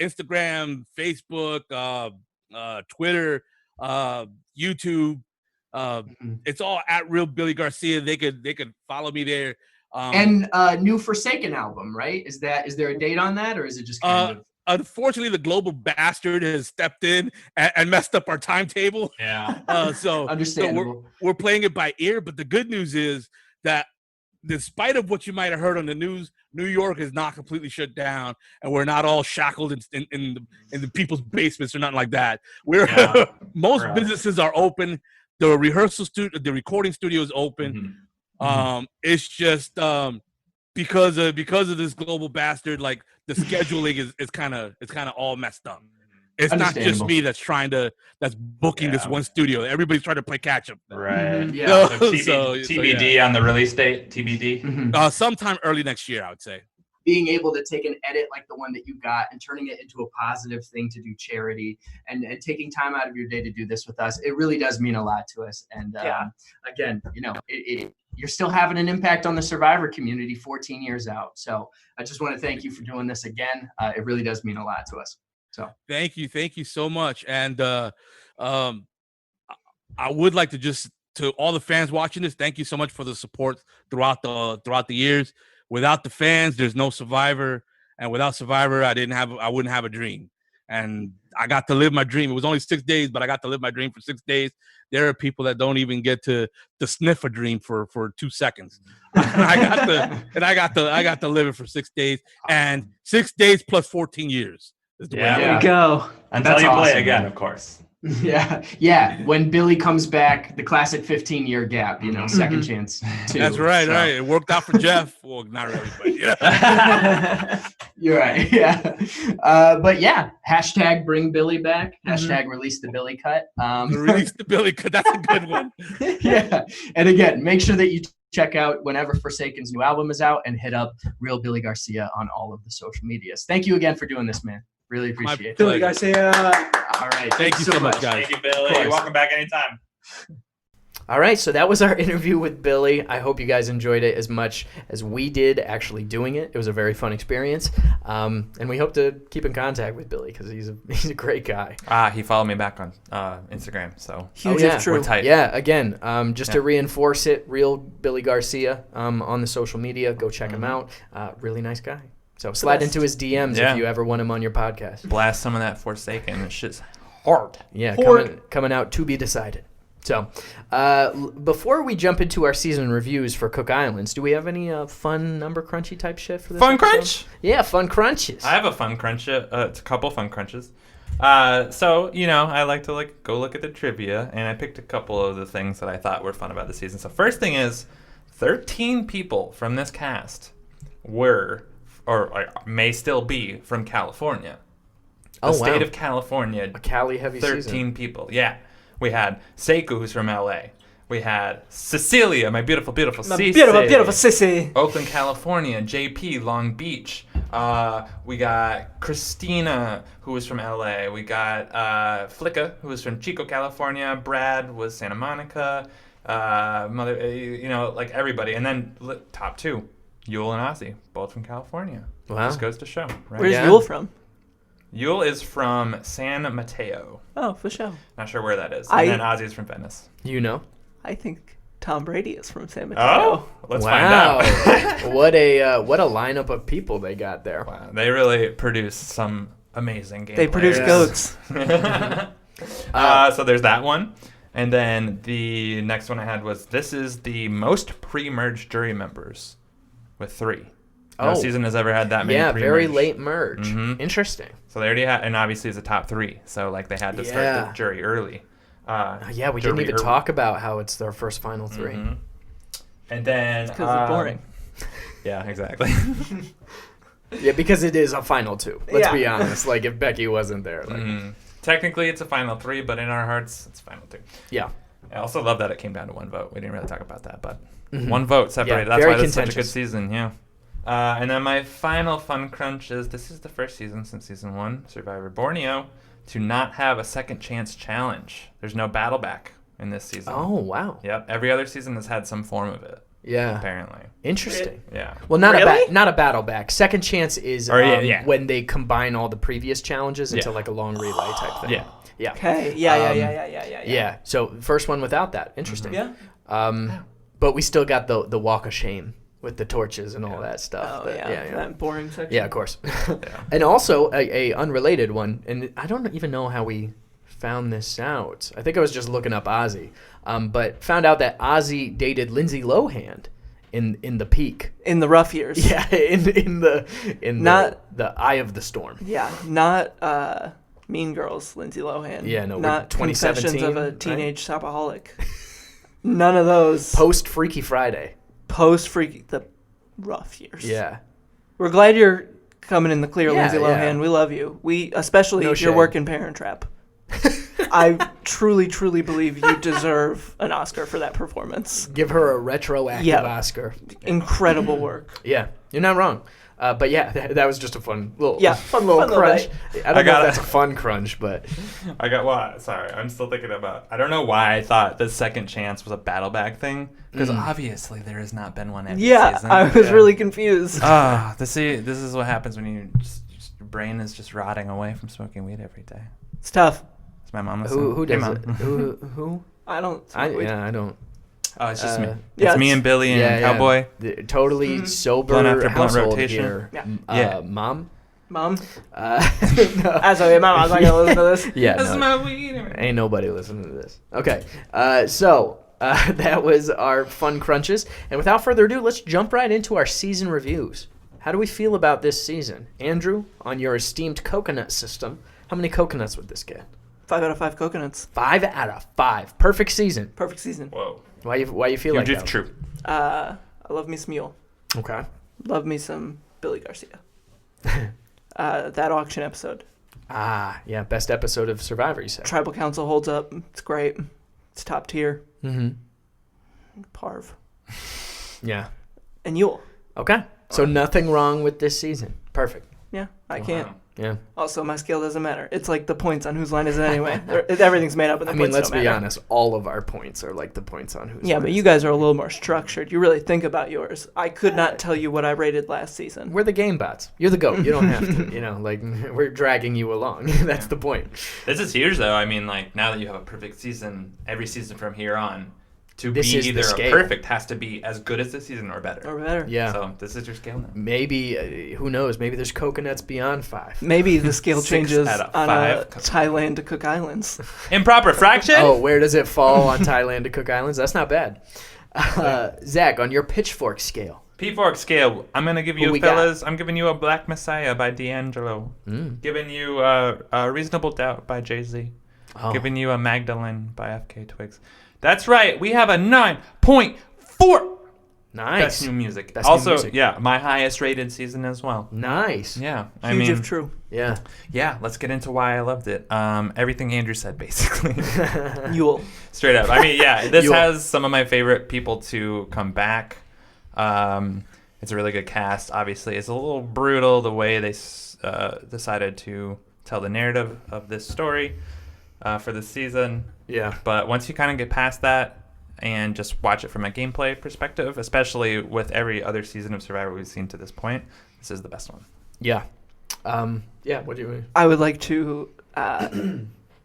Instagram, Facebook, Twitter, YouTube. It's all at Real Billy Garcia. They could follow me there. And new Forsaken album, right? Is there a date on that, or is it just kind of? Unfortunately, the global bastard has stepped in and messed up our timetable. Yeah. So understandable. So we're playing it by ear. But the good news is that, despite of what you might have heard on the news, New York is not completely shut down, and we're not all shackled in the people's basements or nothing like that. Most businesses are open. The recording studio is open. It's just because of this global bastard, like the scheduling is kind of all messed up. It's not just me that's booking this one studio. Everybody's trying to play catch up. Right. Yeah. So TBD on the release date. TBD. Sometime early next year, I would say. Being able to take an edit like the one that you got and turning it into a positive thing to do charity and taking time out of your day to do this with us, it really does mean a lot to us. And again, you're still having an impact on the Survivor community 14 years out. So I just want to thank you for doing this again. It really does mean a lot to us. So thank you so much. And I would like to all the fans watching this, thank you so much for the support throughout the years. Without the fans, there's no Survivor, and without Survivor, I wouldn't have a dream. And I got to live my dream. It was only 6 days, but I got to live my dream for 6 days. There are people that don't even get to sniff a dream for 2 seconds. I got to live it for 6 days, and 6 days plus 14 years. Is the way There you go. Until That's you play awesome, again, man. of course. Yeah. When Billy comes back, the classic 15-year gap, second chance. That's right, so. right. It worked out for Jeff. Well, not really, but yeah. You're right. Yeah. But yeah, hashtag bring Billy back. Hashtag release the Billy cut. Release the Billy cut. That's a good one. Yeah. And again, make sure that you check out whenever Forsaken's new album is out and hit up Real Billy Garcia on all of the social medias. Thank you again for doing this, man. Really appreciate it. Billy Garcia. All right. Thank you so much, guys. Thank you, Billy. You're welcome back anytime. All right, so that was our interview with Billy. I hope you guys enjoyed it as much as we did actually doing it. It was a very fun experience, and we hope to keep in contact with Billy because he's a great guy. He followed me back on Instagram, so Huge if true. we're tight. Yeah, again, just to reinforce it, Real Billy Garcia on the social media. Go check him out. Really nice guy. So slide into his DMs if you ever want him on your podcast. Blast some of that Forsaken. This shit's hard. Yeah, coming out to be decided. So, before we jump into our season reviews for Cook Islands, do we have any fun number crunchy type shit for this Fun episode? crunch? Yeah, fun crunches. I have a fun crunch. It's a couple fun crunches. So, I like to go look at the trivia, and I picked a couple of the things that I thought were fun about the season. So first thing is 13 people from this cast were, or may still be, from California. The state of California. A Cali heavy 13 season. people. Yeah. We had Seiko, who's from LA. We had Cecilia, my beautiful, beautiful Cece. Beautiful sissy. Oakland, California. JP, Long Beach. We got Christina, who was from LA. We got Flicka, who was from Chico, California. Brad was Santa Monica. Everybody. And then top two, Yule and Ozzy, both from California. Wow. Just goes to show. Right? Where's Yule from? Yule is from San Mateo. Oh, for sure. Not sure where that is. And then Ozzy's from Venice. You know? I think Tom Brady is from San Mateo. Oh, let's find out. What a lineup of people they got there. Wow, they really produce some amazing game. They produce goats. So there's that one. And then the next one I had was, this is the most pre-merged jury members with 3. No season has ever had that many. Yeah, pre-merged. very late merge. Mm-hmm. Interesting. So they already had, and obviously it's a top 3. So they had to start the jury early. We didn't even talk about how it's their first final 3. Mm-hmm. And then because it's boring. Yeah, exactly. Yeah, because it is a final 2. Let's be honest. If Becky wasn't there. Technically, it's a final 3, but in our hearts, it's final 2. Yeah. I also love that it came down to 1 vote. We didn't really talk about that, but 1 vote separated. Yeah, that's why this is contentious. such a good season. Yeah. And then my final fun crunch is, this is the first season since season 1, Survivor Borneo, to not have a second chance challenge. There's no battle back in this season. Oh, wow. Yep. Every other season has had some form of it. Yeah. Apparently. Interesting. Yeah. Well, not Really? not a battle back. Second chance is Yeah. when they combine all the previous challenges into a long relay type thing. Yeah. Yeah. Okay. Yeah. Yeah. So first one without that. Interesting. Yeah. But we still got the walk of shame with the torches and all that stuff. Oh, But that boring section. Yeah, of course. And also a unrelated one, and I don't even know how we found this out. I think I was just looking up Ozzy, but found out that Ozzy dated Lindsay Lohan in the peak. In the rough years. Yeah, in the eye of the storm. Yeah, not Mean Girls, Lindsay Lohan. Yeah, no, not 2017, Confessions of a Teenage Shopaholic. None of those. Post Freaky Friday. The rough years. Yeah. We're glad you're coming in the clear, Yeah, Lindsay Lohan. yeah. We love you. We especially No your shade. work in Parent Trap. I truly believe you deserve an Oscar for that performance. Give her a retroactive Oscar. Incredible work. Yeah, you're not wrong. But yeah, that was just a fun little fun crunch. little I don't know if that's a fun crunch, but I'm still thinking about, I don't know why I thought the second chance was a battle bag thing, because obviously there has not been one every season. I was really confused. This is what happens when you just brain is just rotting away from smoking weed every day. It's tough. It's my mom. Who does it? Who? I don't. Yeah, I don't. Oh, it's just me. Yeah, It's me and Billy and Cao Boi. Totally sober Blunt after blunt household rotation. here. Yeah. Mom? Mom. No. That's okay. Mom, I was not gonna listen to this. Yeah, This no, is my weed. ain't nobody listening to this. Okay, so that was our fun crunches. And without further ado, let's jump right into our season reviews. How do we feel about this season? Andrew, on your esteemed coconut system, how many coconuts would this get? 5 out of 5 coconuts. 5 out of 5. Perfect season. Perfect season. Whoa. Why you feel like that? True. I love me some mule. Okay. Love me some Billy Garcia. That auction episode. Yeah, best episode of Survivor, you said. Tribal Council holds up. It's great. It's top tier. Mm-hmm. Parv. Yeah. And Yule. Okay. So nothing wrong with this season. Perfect. Yeah, I can't. Yeah. Also, my scale doesn't matter. It's like the points on whose line is it anyway. Everything's made up, and the I mean, points let's don't be matter. honest. All of our points are like the points on who's. Yeah, but you guys are a little more structured. You really think about yours. I could not tell you what I rated last season. We're the game bots. You're the GOAT. You don't have to. Like, we're dragging you along. That's the point. This is huge, though. I mean, like, now that you have a perfect season, every season from here on, to This be is the either a scale. perfect has to be as good as this season or better. Or better. Yeah. So this is your scale now. Maybe, who knows? Maybe there's coconuts beyond 5. Maybe the scale 6 changes out of on 5. Thailand to Cook Islands. Improper fraction? Oh, where does it fall on Thailand to Cook Islands? That's not bad. Zach, on your pitchfork scale. P-Fork scale. I'm going to give Who you, we got? fellas, I'm giving you a Black Messiah by D'Angelo. Giving you a Reasonable Doubt by Jay-Z. Oh. Giving you a Magdalene by FK Twigs. That's right. We have a 9.4. Nice. Best new music. Best new also, music. yeah, my highest rated season as well. Nice. Yeah. I Huge mean, if true. Yeah. yeah, let's get into why I loved it. Everything Andrew said, basically. Yule. Straight up. I mean, yeah, this You'll- has some of my favorite people to come back. It's a really good cast, obviously. It's a little brutal the way they decided to tell the narrative of this story for this season. Yeah. But once you kind of get past that and just watch it from a gameplay perspective, especially with every other season of Survivor we've seen to this point, this is the best one. Yeah. Yeah, what do you mean? I would like to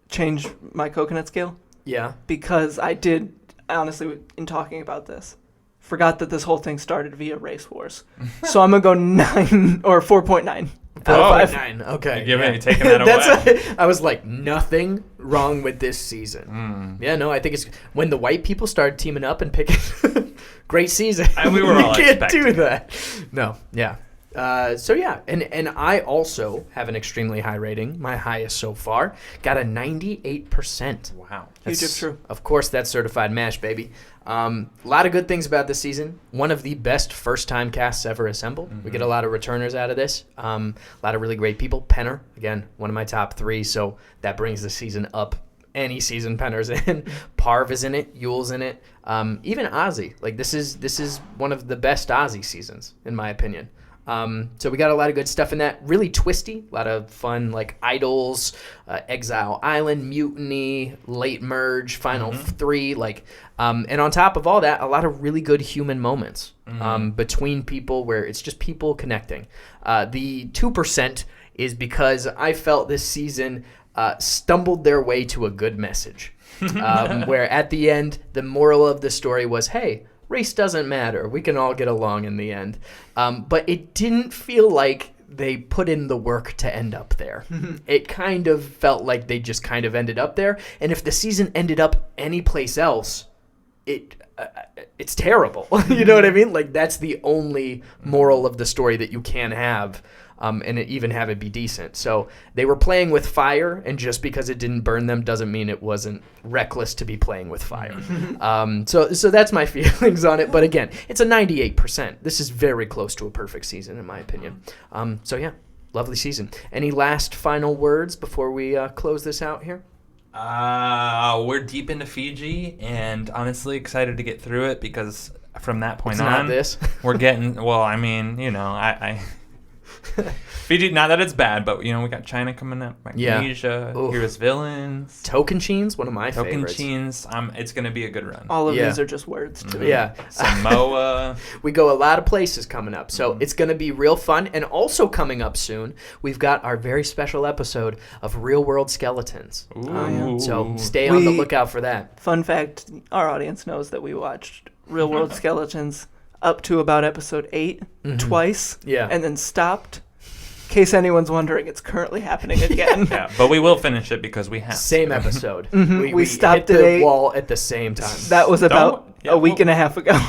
change my coconut scale Yeah. because I did, honestly, in talking about this, forgot that this whole thing started via Race Wars. So I'm going to go 9 or 4.9. Out of 5. 9. Okay. You're taking that away. I was like, nothing wrong with this season. Yeah, no, I think it's when the white people started teaming up and picking. Great season. And we were all You can't expecting do that. No, yeah. So yeah, and I also have an extremely high rating, my highest so far. Got a 98%. Wow. Huge if true. Of course, that's certified MASH, baby. A lot of good things about this season. One of the best first-time casts ever assembled. We get a lot of returners out of this. A lot of really great people. Penner, again, one of my top 3, so that brings the season up. Any season Penner's in. Parv is in it. Yule's in it. Even Ozzy. Like, this is one of the best Ozzy seasons, in my opinion. So we got a lot of good stuff in that. Really twisty, a lot of fun, like Idols, Exile Island, Mutiny, Late Merge, Final 3, like, and on top of all that, a lot of really good human moments between people where it's just people connecting. The 2% is because I felt this season stumbled their way to a good message, where at the end, the moral of the story was, hey, race doesn't matter. We can all get along in the end. But it didn't feel like they put in the work to end up there. It kind of felt like they just kind of ended up there. And if the season ended up anyplace else, it's terrible. You know what I mean? Like, that's the only moral of the story that you can have. And even have it be decent. So they were playing with fire, and just because it didn't burn them doesn't mean it wasn't reckless to be playing with fire. So that's my feelings on it. But again, it's a 98%. This is very close to a perfect season, in my opinion. So yeah, lovely season. Any last final words before we close this out here? We're deep into Fiji, and honestly excited to get through it because from that point It's on, not this. we're getting. Well, I mean, you know, I Fiji, not that it's bad, but we got China coming up, Micronesia, Heroes Villains, Tocantins, one of my favorites. Tocantins, it's gonna be a good run. All of these are just words to me. Yeah, Samoa. We go a lot of places coming up, so it's gonna be real fun. And also coming up soon, we've got our very special episode of Real World Skeletons. So stay on the lookout for that. Fun fact: our audience knows that we watched Real World Skeletons up to about episode 8 twice, and then stopped. In case anyone's wondering, it's currently happening again. Yeah, but we will finish it because we have same episode. We stopped hit at the 8. wall at the same time. That was about a week and a half ago.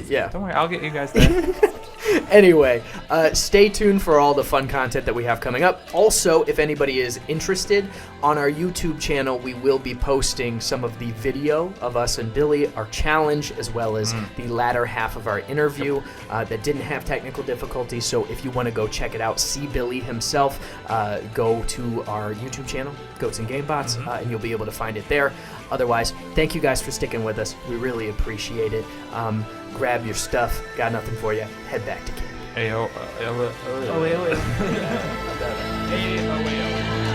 Yeah. Don't worry, I'll get you guys there. Anyway, stay tuned for all the fun content that we have coming up. Also, if anybody is interested, on our YouTube channel, we will be posting some of the video of us and Billy, our challenge, as well as the latter half of our interview that didn't have technical difficulties. So if you want to go check it out, see Billy himself, go to our YouTube channel, Goats and Gamebots, and you'll be able to find it there. Otherwise, thank you guys for sticking with us. We really appreciate it. Grab your stuff. Got nothing for you. Head back to camp. Ayo. Oh, wait.